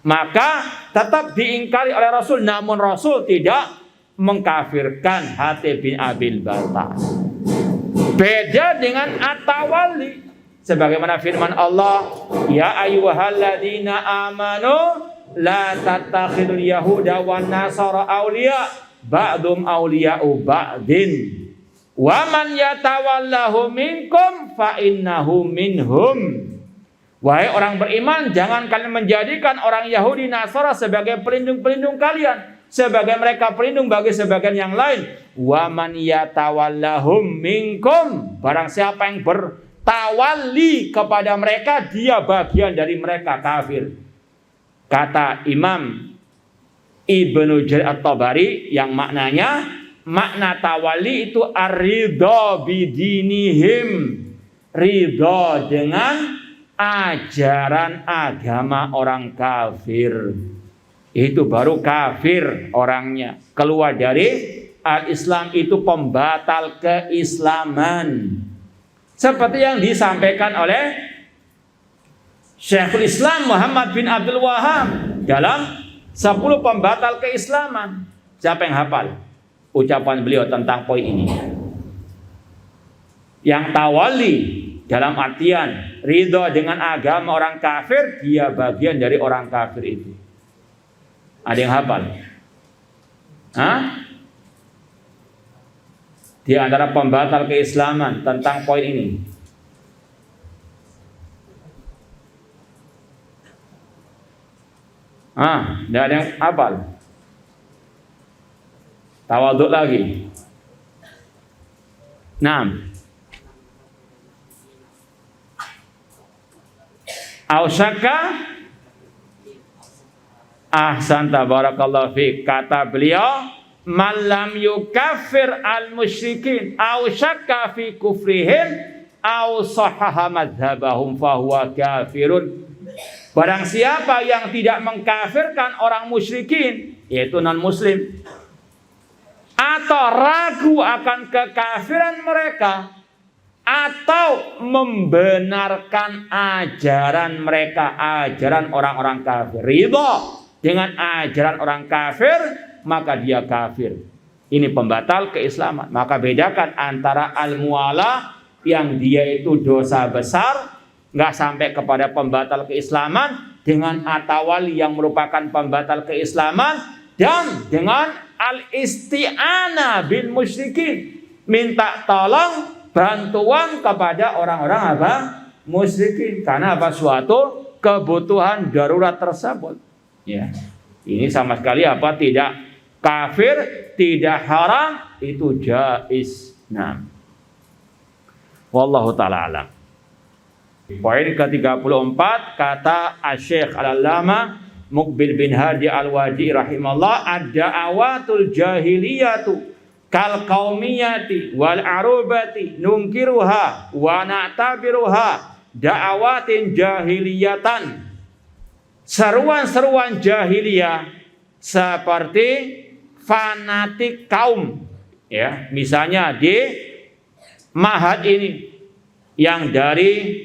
Maka tetap diingkari oleh Rasul, namun Rasul tidak mengkafirkan Hatib bin Abi Balta'a. Beda dengan At-Tawalli. Sebagaimana firman Allah, "Ya ayyuhalladzina amanu la tattakhidul yahuda wan nasara awliya ba'dhum awliya'u ba'din wa man yatawallahu minkum fa innahu minhum." Wahai orang beriman, jangan kalian menjadikan orang Yahudi Nasara sebagai pelindung-pelindung kalian, sebagai mereka pelindung bagi sebagian yang lain. Wa man yatawallahum minkum, barang siapa yang bertawalli kepada mereka, dia bagian dari mereka, kafir. Kata Imam Ibnu Jarir At-Tabari yang maknanya, makna tawalli itu ar-ridha bidinihim, ridha dengan ajaran agama orang kafir. Itu baru kafir orangnya, keluar dari al-Islam, itu pembatal keislaman. Seperti yang disampaikan oleh Syekhul Islam Muhammad bin Abdul Wahhab dalam 10 pembatal keislaman. Siapa yang hafal ucapan beliau tentang poin ini? Yang tawalli dalam artian ridho dengan agama orang kafir, dia bagian dari orang kafir itu. Ada yang hafal? Di antara pembatal keislaman tentang poin ini. Tidak ada yang hafal. Tawaduk lagi. 6. Ausaka ahsanta barakallahu fiik. Kata beliau, malam yukafir al musyrikin aw syakka fi kufrihim aw sahaha madhhabahum fahuwa kafirun. Barang siapa yang tidak mengkafirkan orang musyrikin, yaitu non muslim, atau ragu akan kekafiran mereka, atau membenarkan ajaran mereka, ajaran orang-orang kafir, ridho dengan ajaran orang kafir, maka dia kafir. Ini pembatal keislaman. Maka bedakan antara al-mu'alah yang dia itu dosa besar, nggak sampai kepada pembatal keislaman, dengan at-tawalli yang merupakan pembatal keislaman, dan dengan al-isti'anah bil musyrikin, minta tolong bantuan kepada orang-orang apa? Musyrikin. Karena apa? Suatu kebutuhan darurat tersebut. Ya. Ini sama sekali apa? Tidak kafir, tidak haram, itu jaiz. Nah. Wallahu ta'ala alam. Poin ke-34, kata Asy-Syaikh Al-Allamah Muqbil bin Hadi Al-Wadi rahimahullah, ad-da'awatul jahiliyatu kal qaumiyati wal arubati nungkiruha wa na'tabiruha da'awatin jahiliyatan. Seruan-seruan jahiliyah seperti fanatik kaum, ya, misalnya di Mahat ini yang dari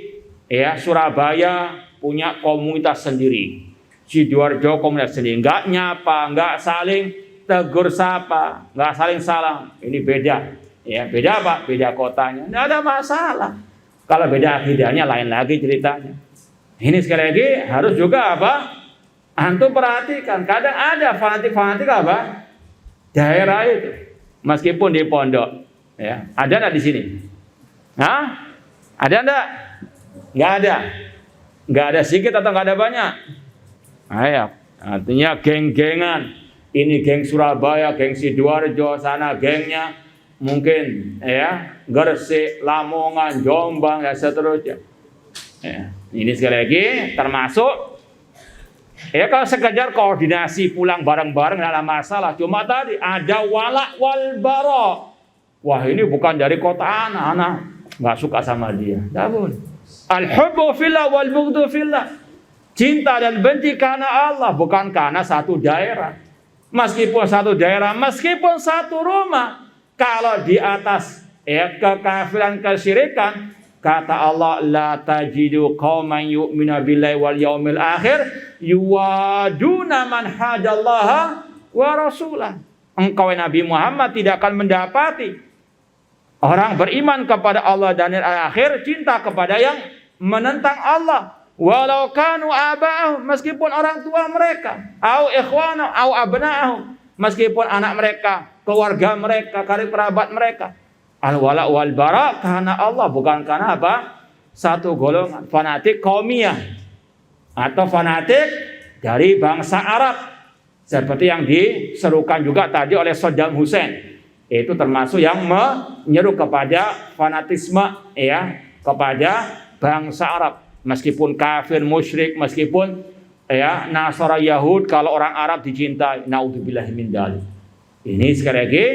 Surabaya punya komunitas sendiri, Sidoarjo komunitas seni, nggak nyapa, nggak saling tegur sapa, nggak saling salam. Ini beda. Ya, beda apa? Beda kotanya. Nggak ada masalah. Kalau beda akidahnya lain lagi ceritanya. Ini sekali lagi harus juga apa? Antum perhatikan. Kadang ada fanatik-fanatik apa? Daerah itu. Meskipun di pondok. Ya, ada nggak di sini? Hah? Ada nggak? Nggak ada. Nggak ada sedikit atau nggak ada banyak? Ayo. Artinya geng-gengan. Ini geng Surabaya, geng Sidoarjo, sana gengnya mungkin ya Gresik, Lamongan, Jombang dan seterusnya. Ya, ini sekali lagi termasuk ya kalau sekedar koordinasi pulang bareng-bareng tidak ada masalah. Cuma tadi ada wala wal bara. Wah ini bukan dari kota anak nggak suka sama dia. Tidak boleh. Al-hubbu fillah wal bughdu fillah. Cinta dan benci karena Allah, bukan karena satu daerah. Meskipun satu daerah, meskipun satu rumah, kalau di atas ya kekafiran kesyirikan, kata Allah, la tajidu qauman yu'minu billahi wal yaumil akhir yuwaduna man hadallaha wa rasulah. Engkau Nabi Muhammad tidak akan mendapati orang beriman kepada Allah dan hari akhir cinta kepada yang menentang Allah. Walau kanu aba'ahum, meskipun orang tua mereka, au ikhwana, au abna'ahum, meskipun anak mereka, keluarga mereka, karib kerabat mereka. Al-wala wal bara karena Allah, bukan karena apa? Satu golongan fanatik qaumiyah atau fanatik dari bangsa Arab. Seperti yang diserukan juga tadi oleh Saddam Hussein. Itu termasuk yang menyeru kepada fanatisme ya, kepada bangsa Arab. Meskipun kafir, musyrik, meskipun ya Nasara Yahud, kalau orang Arab dicintai, naudzubillahi min dzalik. Ini sekali lagi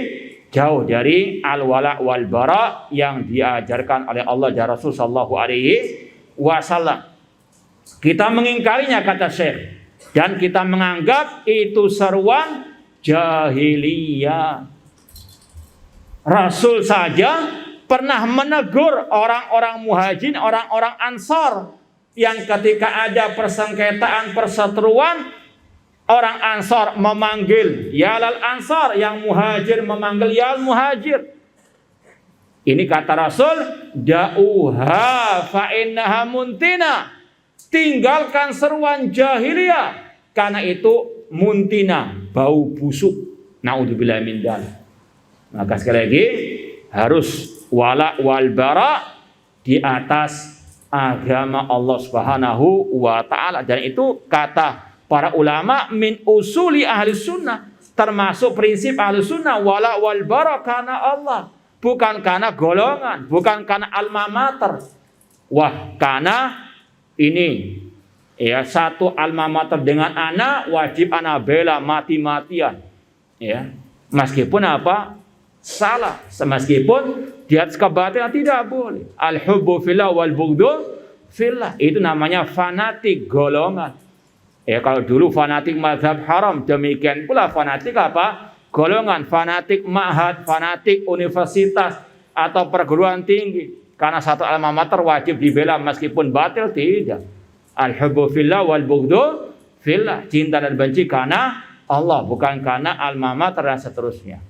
jauh dari al-wala wal bara yang diajarkan oleh Allah dan Rasul sallallahu alaihi wasallam. Kita mengingkarinya kata Syekh, dan kita menganggap itu seruan jahiliyah. Rasul saja pernah menegur orang-orang muhajirin, orang-orang ansar yang ketika ada persengketaan, perseteruan, orang ansar memanggil yalal ansar, yang muhajir memanggil yal muhajir. Ini kata Rasul, da'uha fa innaha muntina. Tinggalkan seruan jahiliyah karena itu muntina, bau busuk. Naudzubillahi min dzalik. Maka sekali lagi harus wala wal bara di atas agama Allah Subhanahu wa taala, dan itu kata para ulama min usuli ahli sunnah, termasuk prinsip ahli sunnah wala wal bara karena Allah, bukan karena golongan, bukan karena alma mater. Wah, karena ini ya satu alma mater dengan anak wajib anak bela mati-matian ya, meskipun apa salah, meskipun di atas kebatilan tidak boleh. Al-hubbu fillah wal bughdu fillah, itu namanya fanatik golongan. Ya kalau dulu fanatik mazhab haram, demikian pula fanatik apa? Golongan, fanatik ma'had, fanatik universitas atau perguruan tinggi. Karena satu alma mater wajib dibela meskipun batil, tidak. Al-hubbu fillah wal bughdu fillah, cinta dan benci karena Allah, bukan karena alma mater dan seterusnya.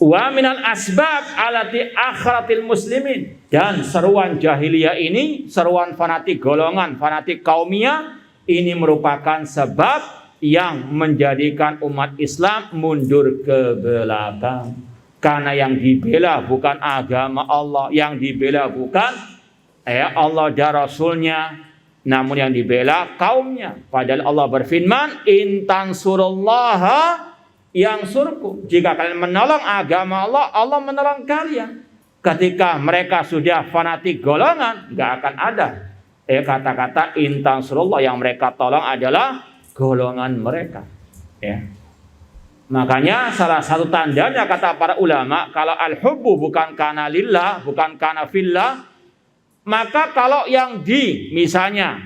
Wa minal asbab alati akhratil muslimin, dan seruan jahiliyah ini, seruan fanatik golongan, fanatik kaumiyah, ini merupakan sebab yang menjadikan umat Islam mundur ke belakang. Karena yang dibela bukan agama Allah, yang dibela bukan Allah dan Rasulnya, namun yang dibela kaumnya. Padahal Allah berfirman, in tansurullaha yang surku, jika kalian menolong agama Allah, Allah menolong kalian. Ketika mereka sudah fanatik golongan, nggak akan ada kata-kata intan surullah, yang mereka tolong adalah golongan mereka. Ya. Makanya salah satu tandanya kata para ulama, kalau al-hubbu bukan karena lillah, bukan karena fillah, maka kalau yang misalnya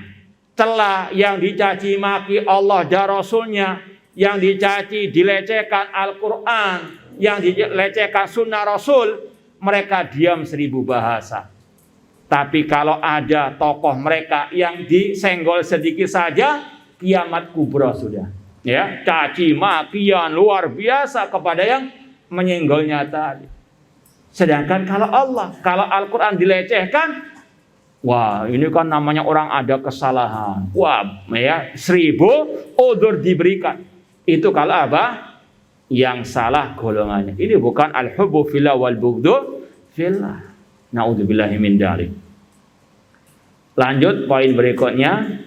telah, yang dicaci maki Allah dan Rasulnya, yang dicaci, dilecehkan Al-Quran, yang dilecehkan sunnah Rasul, mereka diam 1000 bahasa. Tapi kalau ada tokoh mereka yang disenggol sedikit saja, kiamat kubra sudah. Ya, caci makian luar biasa kepada yang menyenggolnya tadi. Sedangkan kalau Allah, kalau Al-Quran dilecehkan, wah ini kan namanya orang ada kesalahan. Wah ya 1000 udzur diberikan. Itu kalau apa? Yang salah golongannya. Ini bukan al-hubbu fillah wal bughdhu fillah. Na'udzubillahi min dzalik. Lanjut poin berikutnya.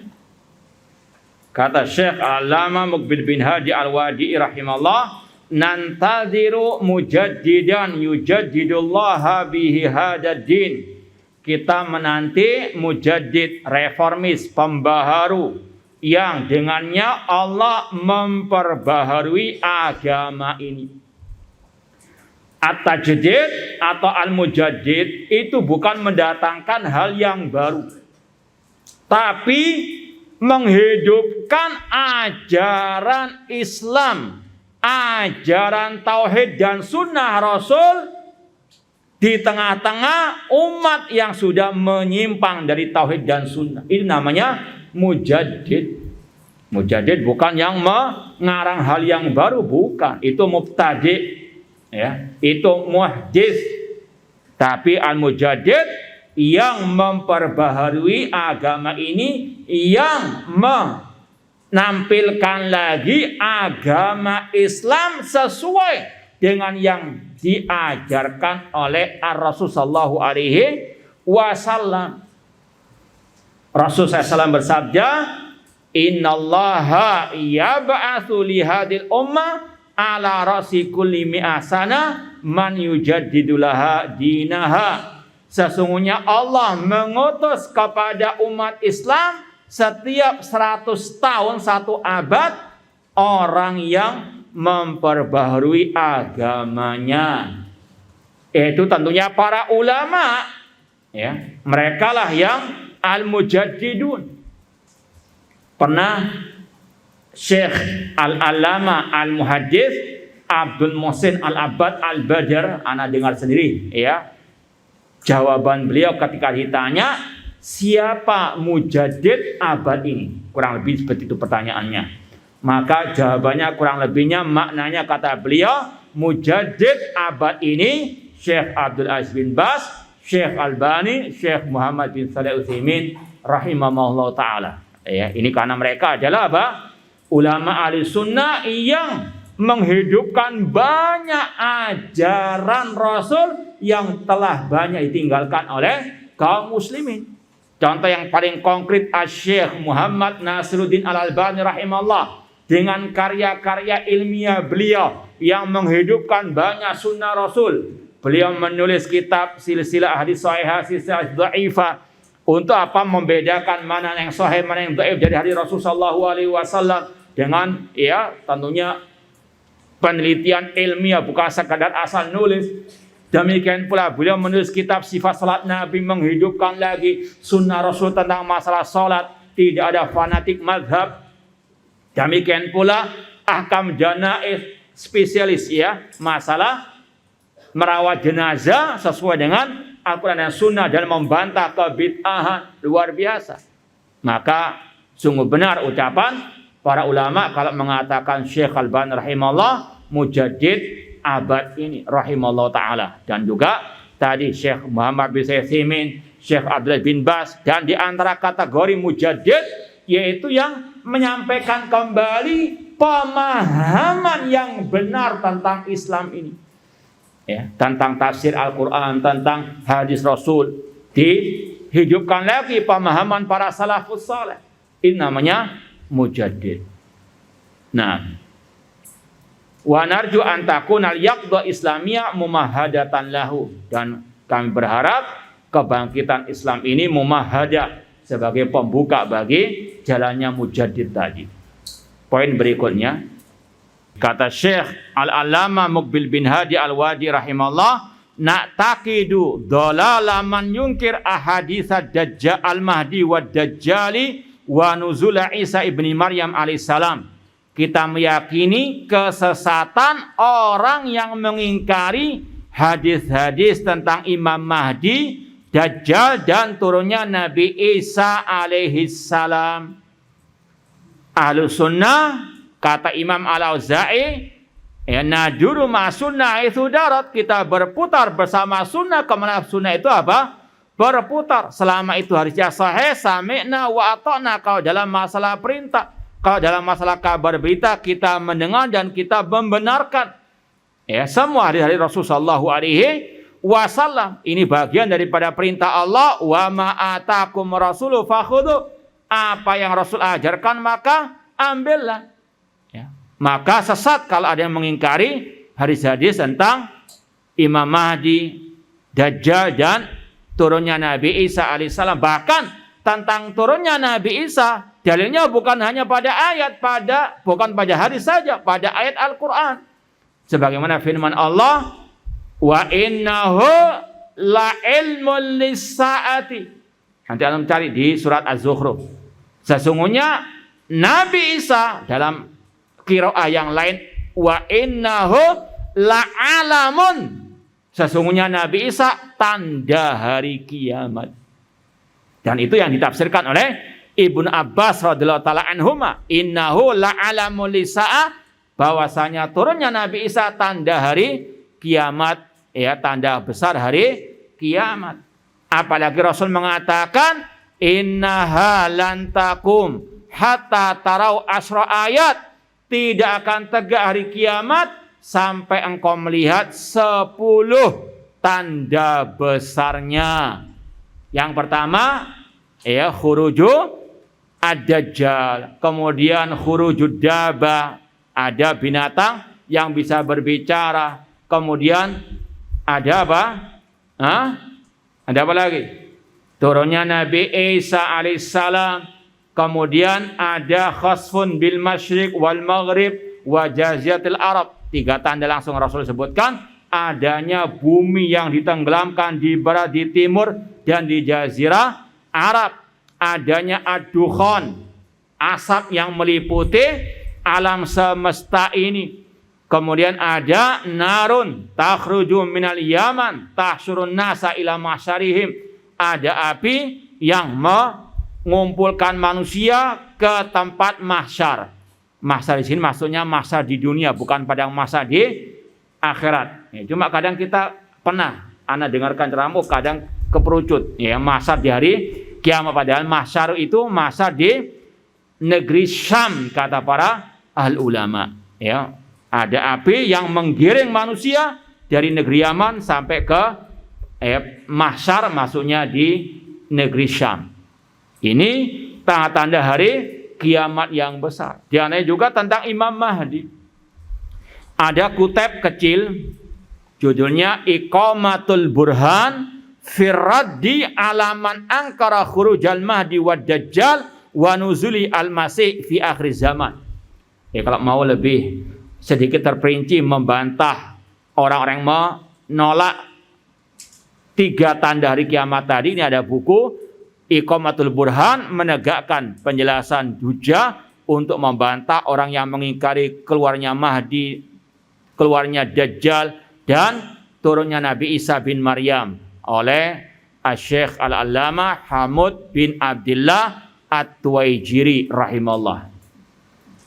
Kata Syekh Al-Allamah Muqbil bin Hadi Al-Wadi'i rahimahullah, nantadhiru mujaddidan yujaddidullaha bihi hadad din. Kita menanti mujaddid, reformis, pembaharu yang dengannya Allah memperbaharui agama ini. At-tajdid atau al-mujaddid itu bukan mendatangkan hal yang baru, tapi menghidupkan ajaran Islam, ajaran tauhid dan sunnah Rasul di tengah-tengah umat yang sudah menyimpang dari tauhid dan sunnah. Ini namanya mujaddid. Mujaddid bukan yang mengarang hal yang baru, bukan. Itu mubtadi, ya. Itu muhdits. Tapi al-mujaddid yang memperbaharui agama ini, yang menampilkan lagi agama Islam sesuai dengan yang diajarkan oleh Ar-Rasul sallallahu alaihi wasallam. Rasul SAW bersabda, "Innallaha yab'atsu li hadhil ummah ala ra'si kulli mi'asana man yujaddidu laha dinaha." Sesungguhnya Allah mengutus kepada umat Islam setiap 100 tahun, 1 abad, orang yang memperbaharui agamanya. Itu tentunya para ulama, ya. Mereka lah yang al-mujaddidun. Pernah Syekh Al-Allamah Al-Muhaddits Abdul Muhsin Al-Abbad Al-Badr, ana dengar sendiri, ya. Jawaban beliau ketika ditanya, siapa mujaddid abad ini? Kurang lebih seperti itu pertanyaannya. Maka jawabannya kurang lebihnya maknanya kata beliau, mujaddid abad ini Syekh Abdul Aziz bin Baz, Syekh Albani, Syekh Muhammad bin Shalih Al-Utsaimin rahimahullah ta'ala. Ya, ini karena mereka adalah apa? Ulama ahli sunnah yang menghidupkan banyak ajaran Rasul yang telah banyak ditinggalkan oleh kaum muslimin. Contoh yang paling konkret Syekh Muhammad Nasiruddin Al-Albani rahimahullah dengan karya-karya ilmiah beliau yang menghidupkan banyak sunnah Rasul. Beliau menulis kitab silsilah hadis sahihah, silsilah dhaifah. Untuk apa? Membedakan mana yang sahih, mana yang dhaif dari hadis Rasul sallallahu alaihi wasallam dengan ya tentunya penelitian ilmiah, bukan sekadar asal nulis. Demikian pula beliau menulis kitab sifat salat Nabi, menghidupkan lagi sunnah Rasul tentang masalah salat, tidak ada fanatik mazhab. Demikian pula ahkam janaiz, spesialis ya, masalah merawat jenazah sesuai dengan Al-Quran dan Sunnah dan membantah kebid'ahan, luar biasa. Maka sungguh benar ucapan para ulama kalau mengatakan Syekh Al-Albani rahimahullah mujaddid abad ini rahimahullah ta'ala. Dan juga tadi Syekh Muhammad bin Shalih Al-Utsaimin, Syekh Abdul bin Baz, dan di antara kategori mujaddid yaitu yang menyampaikan kembali pemahaman yang benar tentang Islam ini, ya, tentang tafsir Al-Quran, tentang hadis Rasul, dihidupkan lagi pemahaman para salafus saleh. Ini namanya mujaddid. Nah, wa narju an takunal yaqda islamiyah mumahadatan lahu, dan kami berharap kebangkitan Islam ini mumahadah sebagai pembuka bagi jalannya mujaddid tadi. Poin berikutnya, kata Syekh Al-Allamah Muqbil bin Hadi Al-Wadi rahimahullah, na'taqidu dhalala man yunkir ahaditsad dajjal al-mahdi wad dajjali wa nuzul Isa ibni Maryam alaihissalam. Kita meyakini kesesatan orang yang mengingkari hadis-hadis tentang Imam Mahdi, Dajjal, dan turunnya Nabi Isa alaihissalam. Ahlus sunnah, kata Imam Al-Auza'i, ya naduru ma sunnah itu darat, kita berputar bersama sunnah. Kemana sunnah itu apa? Berputar. Selama itu harusnya sahih, sami'na wa ata'na. Kalau dalam masalah perintah, kalau dalam masalah kabar berita, kita mendengar dan kita membenarkan. Ya, semua hari-hari Rasulullah sallallahu alaihi wasallam. Ini bagian daripada perintah Allah. Wa ma atakum rasulu fakhudhu. Apa yang Rasul ajarkan maka ambillah. Ya. Maka sesat kalau ada yang mengingkari hadis-hadis tentang Imam Mahdi, Dajjal dan turunnya Nabi Isa alaihissalam. Bahkan tentang turunnya Nabi Isa, dalilnya bukan hanya pada ayat, bukan pada hadis saja, pada ayat Al-Quran. Sebagaimana firman Allah, wa innahu la ilmul lis-saati. Nanti Anda cari di surat Az-Zukhruf. Sesungguhnya Nabi Isa dalam qiraah yang lain, wa innahu la alamun. Sesungguhnya Nabi Isa tanda hari kiamat. Dan itu yang ditafsirkan oleh Ibnu Abbas radhiyallahu taala anhuma, innahu la alamul lis-saah, bahwasanya turunnya Nabi Isa tanda hari kiamat, ya, tanda besar hari kiamat. Apalagi Rasul mengatakan innaha lan takum hatta tarau asra ayat, tidak akan tegak hari kiamat sampai engkau melihat 10 tanda besarnya. Yang pertama, ya, khuruju ad-dajjal, kemudian khurujud daba, ada binatang yang bisa berbicara, kemudian ada apa? Ada apa lagi? Turunnya Nabi Isa alaihissalam, kemudian ada khasfun bil masyriq wal maghrib wa jaziyatil Arab. 3 tanda langsung Rasul sebutkan, adanya bumi yang ditenggelamkan di barat, di timur, dan di jazirah Arab. Adanya ad-dukhan, asap yang meliputi alam semesta ini. Kemudian ada narun takhruju minal yaman tahsyurun nasa ila masyarihim. Ada api yang mengumpulkan manusia ke tempat mahsyar. Mahsyar di sini maksudnya mahsyar di dunia, bukan padang mahsyar di akhirat. Ya, cuma kadang kita pernah Anda dengarkan ceramah, kadang keperucut, ya, mahsyar di hari kiamat, padahal mahsyar itu mahsyar di negeri Syam, kata para ahli ulama. Ya, ada api yang menggiring manusia dari negeri Yaman sampai ke mahsyar, maksudnya di negeri Syam. Ini tanda-tanda hari kiamat yang besar. Di antaranya juga tentang Imam Mahdi. Ada kutip kecil judulnya Iqamatul Burhan Firraddi alaman angkara khurujal mahdi wad dajjal wa nuzuli al-masih fi akhir zaman. Ya, kalau mau lebih sedikit terperinci membantah orang-orang menolak 3 tanda hari kiamat tadi, ini ada buku Iqamatul Burhan, menegakkan penjelasan hujjah untuk membantah orang yang mengingkari keluarnya Mahdi, keluarnya Dajjal, dan turunnya Nabi Isa bin Maryam oleh Syekh Al-Allamah Hamud bin Abdullah At-Tuwaijiri rahimahullah.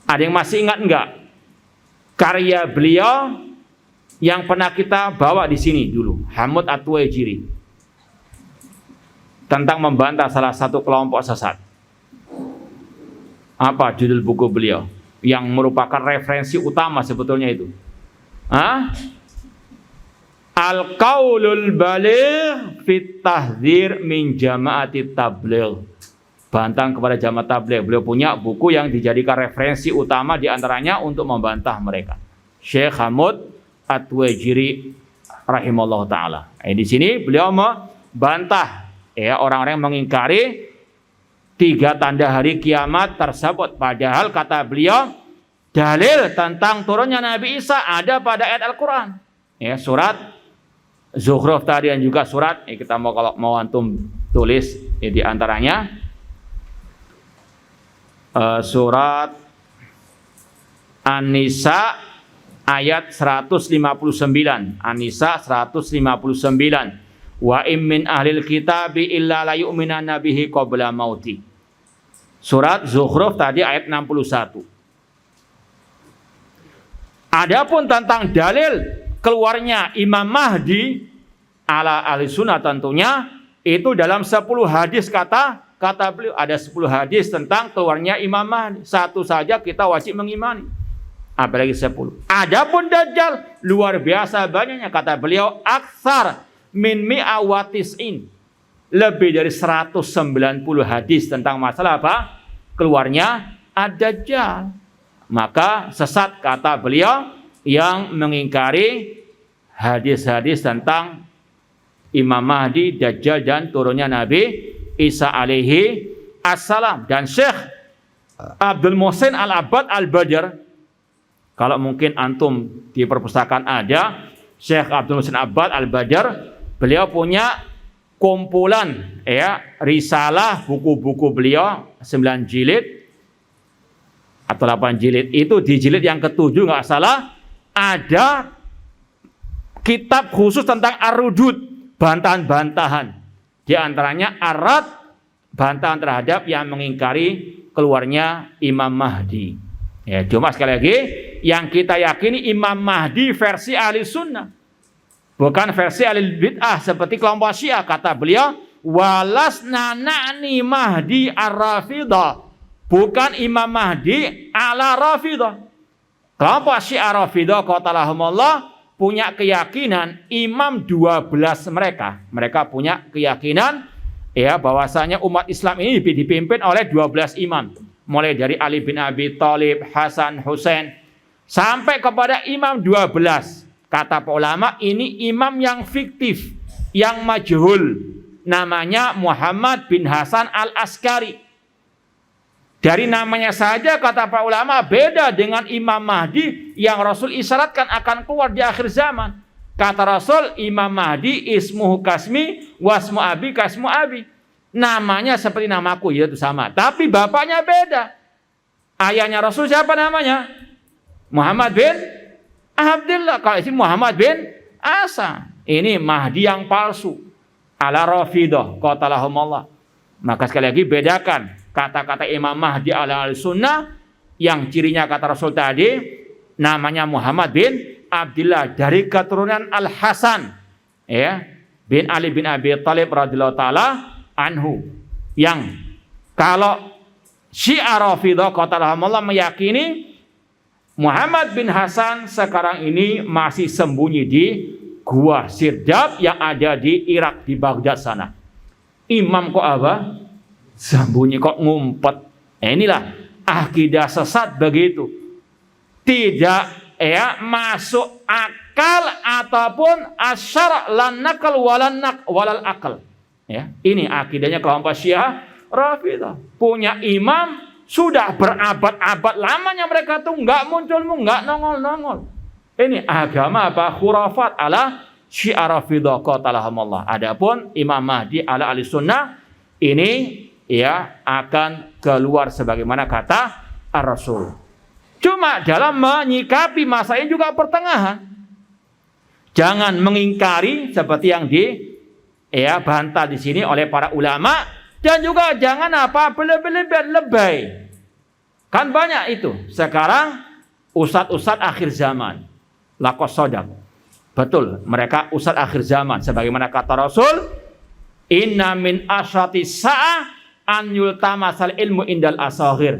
Ada yang masih ingat enggak karya beliau yang pernah kita bawa di sini dulu, Hamud At-Tuwaijiri, tentang membantah salah satu kelompok sesat? Apa judul buku beliau yang merupakan referensi utama sebetulnya itu? Al-Qaulul Baligh fit Tahdzir min Jama'ati Tabligh. Bantahan kepada jamaah tabligh. Beliau punya buku yang dijadikan referensi utama diantaranya untuk membantah mereka. Syekh Hamud At-Tuwaijiri rahimahullah ta'ala. Di sini beliau membantah, ya, orang-orang yang mengingkari 3 tanda hari kiamat tersebut. Padahal kata beliau, dalil tentang turunnya Nabi Isa ada pada ayat Al-Quran. Ya, surat Zukhruf tadi dan juga surat, kita kalau mau antum tulis, ya, di antaranya surat An-Nisa ayat 159. An-Nisa 159. Wa im min ahlil kitabi illa la yu'minanna bihi qabla mauti. Surat Zukhruf tadi ayat 61. Adapun tentang dalil keluarnya Imam Mahdi ala ahli sunnah tentunya itu dalam 10 hadis kata beliau, ada 10 hadis tentang keluarnya Imam Mahdi. Satu saja kita wajib mengimani, apalagi 10. Adapun Dajjal luar biasa banyaknya, kata beliau, aksar min mi'a wa tis'in, lebih dari 190 hadis tentang masalah apa? Keluarnya Ad-Dajjal. Maka sesat, kata beliau, yang mengingkari hadis-hadis tentang Imam Mahdi, Dajjal, dan turunnya Nabi Isa alaihi assalam. Dan Syekh Abdul Muhsin Al-Abbad Al-Badr, kalau mungkin antum di perpustakaan ada, Syekh Abdul Muhsin Al-Abbad Al-Badr, beliau punya kumpulan risalah, buku-buku beliau 9 jilid atau 8 jilid. Itu di jilid yang ke-7 nggak salah ada kitab khusus tentang ar-rudud, bantahan-bantahan. Di antaranya arad, bantahan terhadap yang mengingkari keluarnya Imam Mahdi. Ya, cuma sekali lagi yang kita yakini Imam Mahdi versi ahli sunnah, bukan versi ahli bid'ah seperti kelompok Syiah. Kata beliau, walasna na'ni Mahdi ar-Rafidah, bukan Imam Mahdi ala Rafidah. Kelompok Syiah Rafidah qatalahumullah punya keyakinan imam 12 mereka punya keyakinan bahwasanya umat Islam ini dipimpin oleh 12 imam, mulai dari Ali bin Abi Thalib, Hasan, Husain, sampai kepada imam 12. Kata para ulama, ini imam yang fiktif, yang majhul, namanya Muhammad bin Hasan Al-Askari. Dari namanya saja, kata para ulama, beda dengan Imam Mahdi yang Rasul isyaratkan akan keluar di akhir zaman. Kata Rasul, Imam Mahdi ismuhu kasmi wasmu abi kasmu abi. Namanya seperti namaku, yaitu sama. Tapi bapaknya beda. Ayahnya Rasul siapa namanya? Muhammad bin Abdullah. Kalau ini Muhammad bin Asa. Ini Mahdi yang palsu. Ala Rafidah qatalahumullah. Maka sekali lagi bedakan kata-kata Imam Mahdi ala al-sunnah yang cirinya kata Rasul tadi namanya Muhammad bin Abdullah dari keturunan Al-Hasan bin Ali bin Abi Thalib radhiyallahu taala anhu. Yang kalau Syiah Rafidah qatalahumullah meyakini Muhammad bin Hasan sekarang ini masih sembunyi di Gua Sirdab yang ada di Irak, di Baghdad sana. Imam kok apa? Sembunyi kok ngumpet. Inilah akidah sesat begitu. Tidak masuk akal ataupun asyara lan nakal walal akal. Ini akidahnya kelompok Syiah Rafidah. Punya imam sudah berabad-abad lamanya mereka tuh nggak muncul, nggak nongol. Ini agama apa? Khurafat ala Syiah Rafidah qatalahumullah. Adapun Imam Mahdi ala ahli sunnah ini akan keluar sebagaimana kata Ar-Rasul. Cuma dalam menyikapi masa ini juga pertengahan. Jangan mengingkari seperti yang bantah di sini oleh para ulama, dan juga jangan berlebihan lebay. Kan banyak itu sekarang ustadz akhir zaman. Laqad shadaq. Betul, mereka ustadz akhir zaman sebagaimana kata Rasul, inna min asyrati sa'ah an yultamasal ilmu indal asaghir.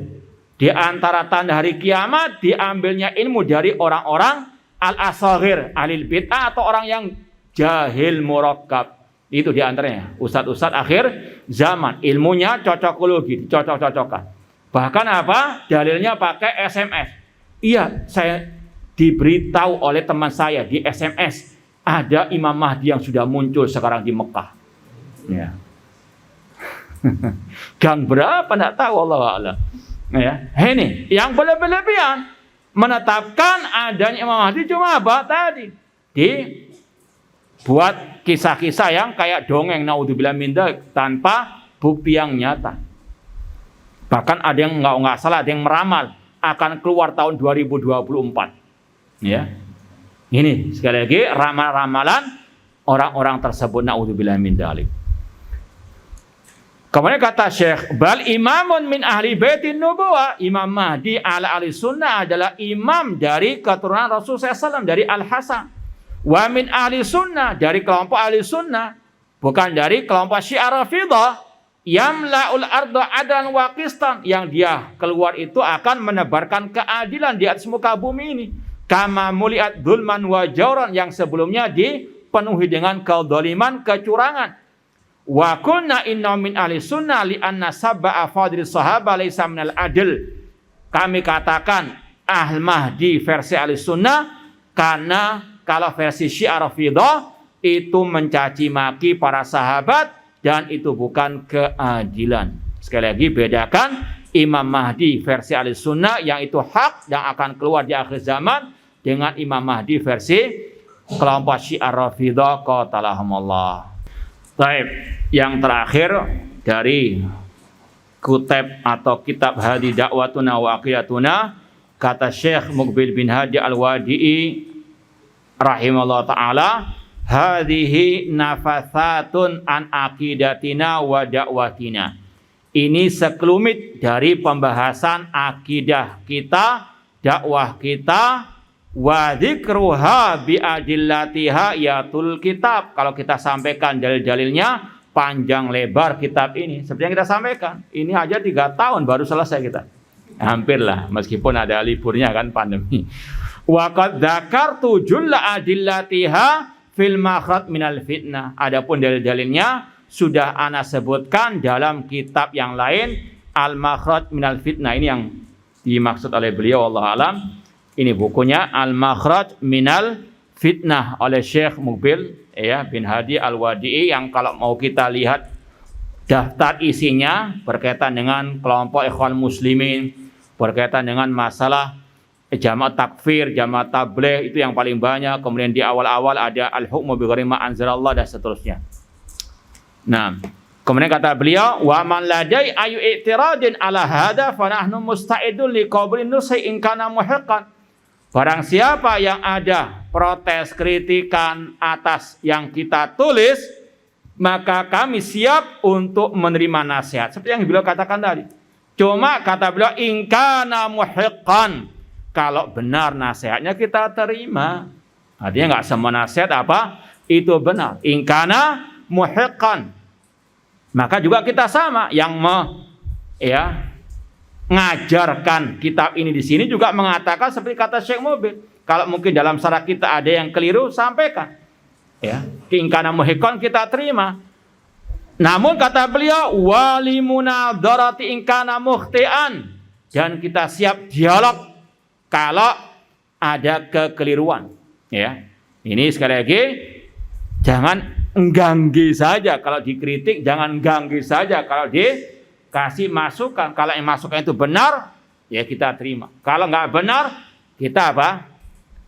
Di antara tanda hari kiamat diambilnya ilmu dari orang-orang al-asaghir, alil bid'ah atau orang yang jahil murakkab. Itu di antaranya ustadz akhir zaman, ilmunya cocokologi, cocok-cocokan. Bahkan dalilnya pakai SMS. Iya, saya diberitahu oleh teman saya di SMS ada Imam Mahdi yang sudah muncul sekarang di Mekah. Gang berapa enggak tahu, Allah a'lam. Ini yang berlebihan menetapkan adanya Imam Mahdi cuma tadi dibuat kisah-kisah yang kayak dongeng, naudzubillah min dzalik, tanpa bukti yang nyata. Bahkan ada yang nggak salah, ada yang meramal akan keluar tahun 2024. Ini sekali lagi ramalan orang-orang tersebut, naudzubillah min dzalik. Kemudian kata Syekh, bal imamun min ahli baitin nubuwah. Imam Mahdi ala ahli sunnah adalah imam dari keturunan Rasul SAW, dari Al-Hasan. Wa min ahli sunnah, dari kelompok ahli sunnah, bukan dari kelompok Syiah Rafidah. Yamla'ul arda adlan wa qistan, yang dia keluar itu akan menebarkan keadilan di atas muka bumi ini. Kama muliat dzulman wa jawran, yang sebelumnya dipenuhi dengan kedzaliman, kecurangan. Wa kunna inna min ahli sunnah li anna sab'a fadil sahaba laysa minal adl. Kami katakan Al-Mahdi versi ahli sunnah karena kalau versi Syiah Rafidah itu mencaci maki para sahabat dan itu bukan keadilan. Sekali lagi bedakan Imam Mahdi versi ahli sunnah yang itu hak yang akan keluar di akhir zaman dengan Imam Mahdi versi kelompok Syiah Rafidah qatalahumullah. Baik, yang terakhir dari kutub atau kitab Hadi Da'watuna wa Aqidatuna, kata Syekh Muqbil bin Hadi Al-Wadi'i rahimahullah ta'ala, hadhihi nafathatun an aqidatina wa da'watina. Ini sekelumit dari pembahasan akidah kita, dakwah kita, wa dzikruha bi adillatiha yatul kitab. Kalau kita sampaikan dalil-dalilnya panjang lebar kitab ini seperti yang kita sampaikan. Ini aja 3 tahun baru selesai kita. Hampir lah, meskipun ada liburnya kan, pandemi. Wa qad dzakartu julla adillatiha fil makhraj minal fitnah. Adapun dalil-dalilnya sudah ana sebutkan dalam kitab yang lain, Al Makhraj minal fitnah. Ini yang dimaksud oleh beliau, wallahu alam. Ini bukunya Al-Makhraj Minal Fitnah oleh Syekh Muqbil bin Hadi Al-Wadi'i, yang kalau mau kita lihat daftar isinya berkaitan dengan kelompok Ikhwan Muslimin, berkaitan dengan masalah jamaah takfir, jamaah tabligh, itu yang paling banyak. Kemudian di awal-awal ada Al-Hukmu bi ghairi ma anzalallah dan seterusnya. Nah, kemudian kata beliau, wa man ladai ayu i'tiradin ala hada fa nahnu musta'idun liqabulin nusi in kana muhiqqan. Barang siapa yang ada protes, kritikan atas yang kita tulis, maka kami siap untuk menerima nasihat. Seperti yang beliau katakan tadi. Cuma kata beliau, in kana muhiqqan, kalau benar nasihatnya kita terima. Artinya nggak semua nasihat itu benar. In kana muhiqqan, maka juga kita sama yang ngajarkan kitab ini di sini juga mengatakan seperti kata Syekh Mubil. Kalau mungkin dalam syarah kita ada yang keliru, sampaikan. In kana muhiqqan kita terima. Namun kata beliau, walimuna darati in kana mukhtian, dan kita siap dialog kalau ada kekeliruan. Ini sekali lagi jangan engganggi saja kalau dikritik, jangan engganggi saja kalau dikasih masukan. Kalau yang masukan itu benar, ya kita terima. Kalau nggak benar, kita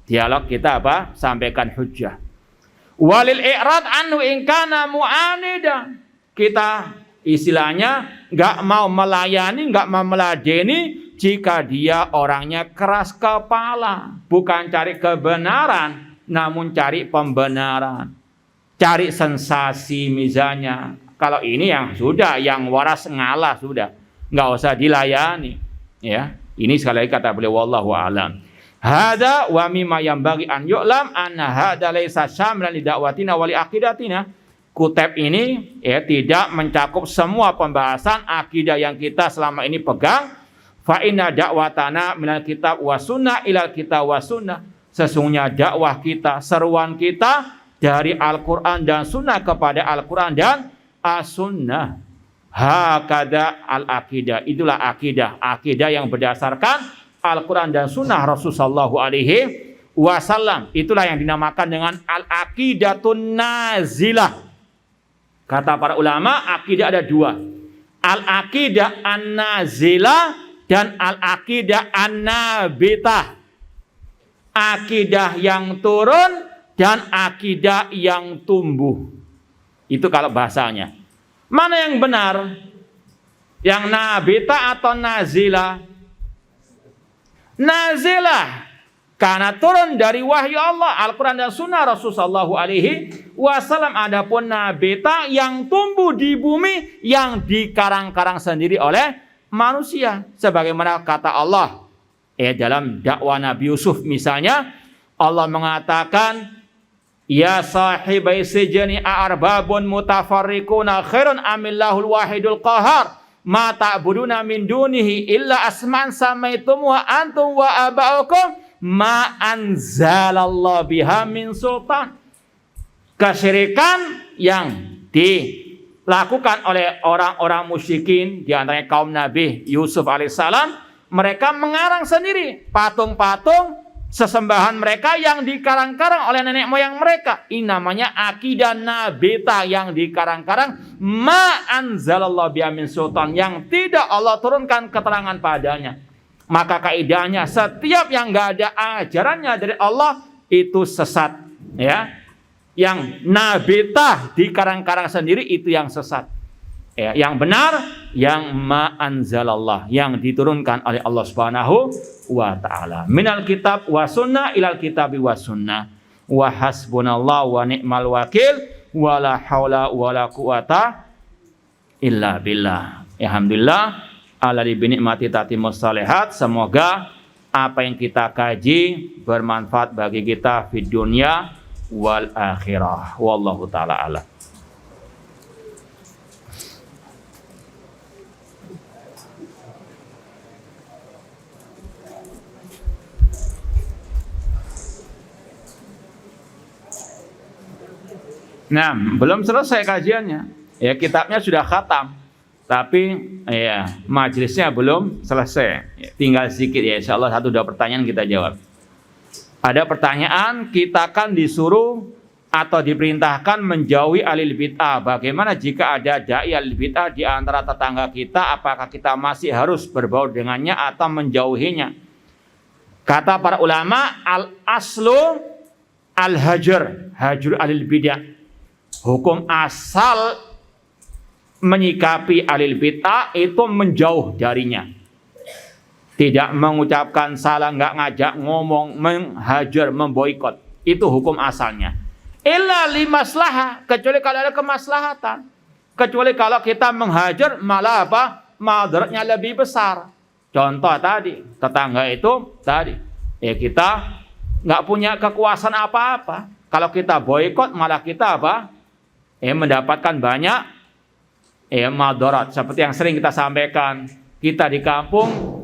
dialog, kita sampaikan hujjah. Walil i'rad anhu in kana mu'anida, kita istilahnya nggak mau melayani, nggak mau meladeni jika dia orangnya keras kepala, bukan cari kebenaran, namun cari pembenaran, cari sensasi misalnya. Kalau ini yang sudah, yang waras ngalah sudah, nggak usah dilayani. Ini sekali lagi kata beliau, wallahu a'lam. Hada wa mimma yanbaghi an yu'lam anna hada laisa syamlan li da'watina wa li aqidatina. Kutub ini tidak mencakup semua pembahasan akidah yang kita selama ini pegang. Fa inna da'watana minal kitab wa sunnah ilal kitab wa sunnah. Sesungguhnya dakwah kita, seruan kita dari Al-Quran dan Sunnah kepada Al-Quran dan As-Sunnah. Hakada al-aqidah. Itulah akidah. Akidah yang berdasarkan Al-Quran dan Sunnah Rasulullah SAW. Itulah yang dinamakan dengan al-aqidatun nazilah. Kata para ulama, akidah ada 2. Al-aqidah an-nazilah dan al-aqidah an-nabitah. Akidah yang turun dan akidah yang tumbuh. Itu kalau bahasanya. Mana yang benar? Yang nabitah atau nazilah? Nazilah. Karena turun dari wahyu Allah, Al-Quran dan Sunnah Rasulullah SAW. Adapun nabita yang tumbuh di bumi, yang dikarang-karang sendiri oleh manusia. Sebagaimana kata Allah dalam dakwah Nabi Yusuf misalnya, Allah mengatakan, ya sahibai sijni a'arbabun mutafarriquna khairun amillahul wahidul qahar ma ta'buduna min dunihi illa asman samaitum wa antum wa aba'ukum ma anzalallahu biha min sultan. Kesyirikan yang dilakukan oleh orang-orang musyrikin di antaranya kaum Nabi Yusuf alaihissalam, mereka mengarang sendiri patung-patung sesembahan mereka yang dikarang-karang oleh nenek moyang mereka. Ini namanya akidah nabita yang dikarang-karang, ma anzalallahu biha min sultan, yang tidak Allah turunkan keterangan padanya. Maka kaidahnya setiap yang enggak ada ajarannya dari Allah itu sesat, ya. Yang nabita dikarang-karang sendiri itu yang sesat. Ya, yang benar yang ma anzalallah, yang diturunkan oleh Allah Subhanahu wa taala. Minal kitab wa sunnah ilal kitabi wa sunnah. Wa hasbunallahu wa ni'mal wakil wa la haula wa la quwata illa billah. Alhamdulillah. Alladzi bi ni'mati tatimmus shalihat. Semoga apa yang kita kaji bermanfaat bagi kita di dunia wal akhirah. Wallahu taala a'lam. Nah, belum selesai kajiannya. Ya, kitabnya sudah khatam. Tapi ya, majelisnya belum selesai. Ya, tinggal sedikit ya, insyaallah 1-2 pertanyaan kita jawab. Ada pertanyaan, kita kan disuruh atau diperintahkan menjauhi alil bid'ah. Bagaimana jika ada dai alil bid'ah di antara tetangga kita, apakah kita masih harus berbaur dengannya atau menjauhinya? Kata para ulama, al-aslu al-hajar, hajur alil bid'ah. Hukum asal menyikapi alil bid'ah itu menjauh darinya. Tidak mengucapkan salah, nggak ngajak ngomong, menghajar, memboikot. Itu hukum asalnya. Illa limaslahah, kecuali kalau ada kemaslahatan. Kecuali kalau kita menghajar malah apa? Madaratnya lebih besar. Contoh tadi, tetangga itu tadi, ya kita nggak punya kekuasaan apa-apa. Kalau kita boikot malah kita apa? Mendapatkan banyak madarat. Seperti yang sering kita sampaikan, kita di kampung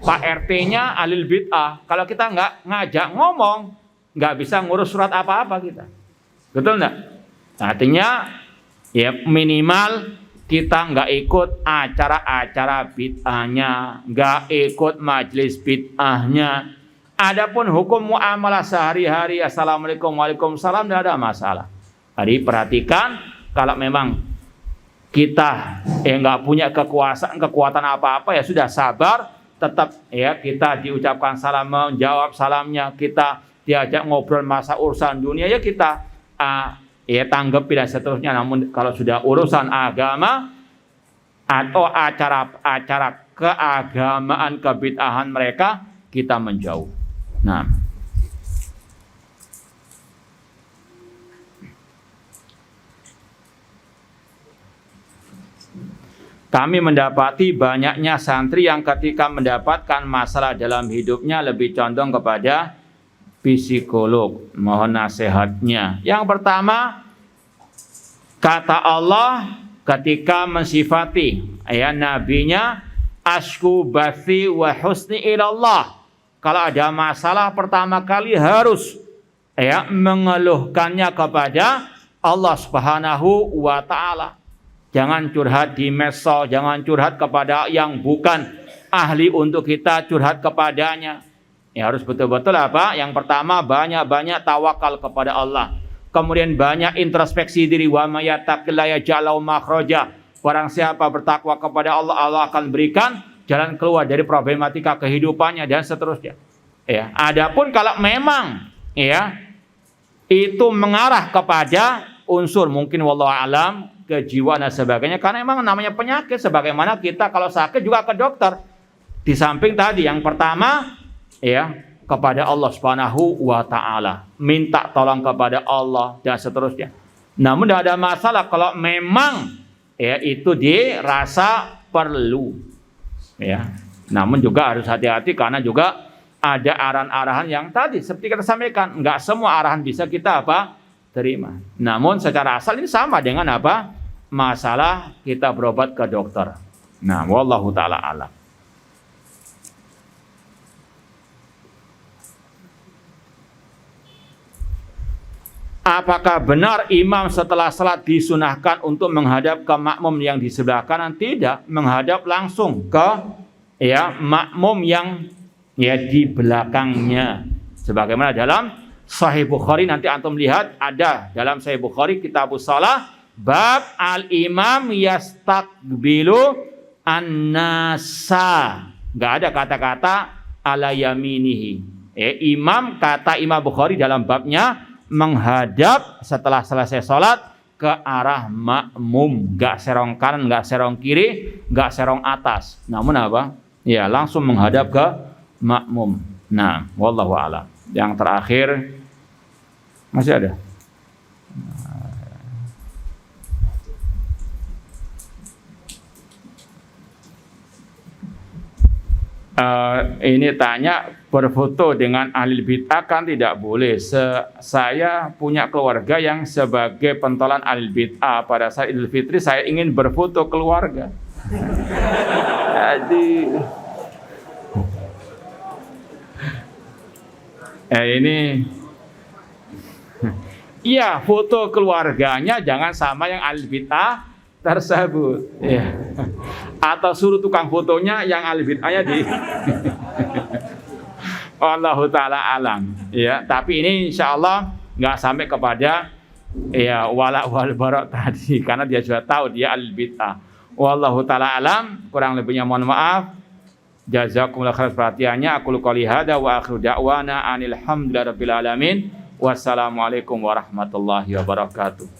Pak RT-nya alil bid'ah. Kalau kita nggak ngajak ngomong, nggak bisa ngurus surat apa-apa kita. Betul nggak? Artinya minimal kita nggak ikut acara-acara bid'ahnya, nggak ikut majelis bid'ahnya. Adapun hukum muamalah sehari-hari, assalamualaikum waalaikumsalam, tidak ada masalah. Jadi perhatikan, kalau memang kita nggak punya kekuatan apa-apa, ya sudah sabar, tetap kita diucapkan salam, menjawab salamnya, kita diajak ngobrol masa urusan dunia, ya kita tanggapi dan seterusnya. Namun kalau sudah urusan agama atau acara-acara keagamaan, kebid'ahan mereka, kita menjauh. Nah, kami mendapati banyaknya santri yang ketika mendapatkan masalah dalam hidupnya lebih condong kepada psikolog. Mohon nasihatnya. Yang pertama, kata Allah ketika mensifati nabinya, asku bathi wa husni ilallah. Kalau ada masalah pertama kali harus mengeluhkannya kepada Allah Subhanahu wa taala. Jangan curhat di medsos, jangan curhat kepada yang bukan ahli untuk kita curhat kepadanya. Ya, harus betul-betul apa? Yang pertama, banyak-banyak tawakal kepada Allah. Kemudian banyak introspeksi diri. Wa may yattaqillaha yaj'al lahu makhraja. Barang siapa bertakwa kepada Allah, Allah akan berikan jalan keluar dari problematika kehidupannya dan seterusnya. Ya, adapun kalau memang itu mengarah kepada unsur mungkin wallahu alam kejiwaan dan sebagainya, karena memang namanya penyakit, sebagaimana kita kalau sakit juga ke dokter. Di samping tadi yang pertama kepada Allah Subhanahu wa taala, minta tolong kepada Allah dan seterusnya. Namun tidak ada masalah kalau memang ya itu dirasa perlu. Ya. Namun juga harus hati-hati karena juga ada arahan-arahan yang tadi seperti kita sampaikan, enggak semua arahan bisa kita terima. Namun secara asal ini sama dengan masalah kita berobat ke dokter. Nah, wallahu taala alam. Apakah benar imam setelah salat disunahkan untuk menghadap ke makmum yang di sebelah kanan? Tidak, menghadap langsung ke makmum yang di belakangnya. Sebagaimana dalam Sahih Bukhari, nanti antum lihat ada dalam Sahih Bukhari Kitabus Shalah bab al-imam yastaqbilu an-nasa. Enggak ada kata-kata ala yaminihi. Imam, kata Imam Bukhari dalam babnya menghadap setelah selesai sholat ke arah makmum, nggak serong kanan, nggak serong kiri, nggak serong atas. Namun ya langsung menghadap ke makmum. Nah, wallahu a'lam. Yang terakhir masih ada. Ini tanya, berfoto dengan ahli bid'ah kan tidak boleh. Saya punya keluarga yang sebagai pentolan ahli bid'ah. Pada saat Idul Fitri saya ingin berfoto keluarga. Jadi ini iya, foto keluarganya jangan sama yang ahli bid'ah tersebut. Ya. Atau suruh tukang fotonya yang ahli bid'ahnya di Wallahu taala alam. Ya, tapi ini insyaallah nggak sampai kepada wala wal bara tadi karena dia sudah tahu dia ahli bid'ah. Wallahu taala alam, kurang lebihnya mohon maaf. Jazakumullah khairan perhatiannya. Aku qouli hada wa akhiru da'wana anil hamdulillahirabbil alamin. Wassalamualaikum warahmatullahi wabarakatuh.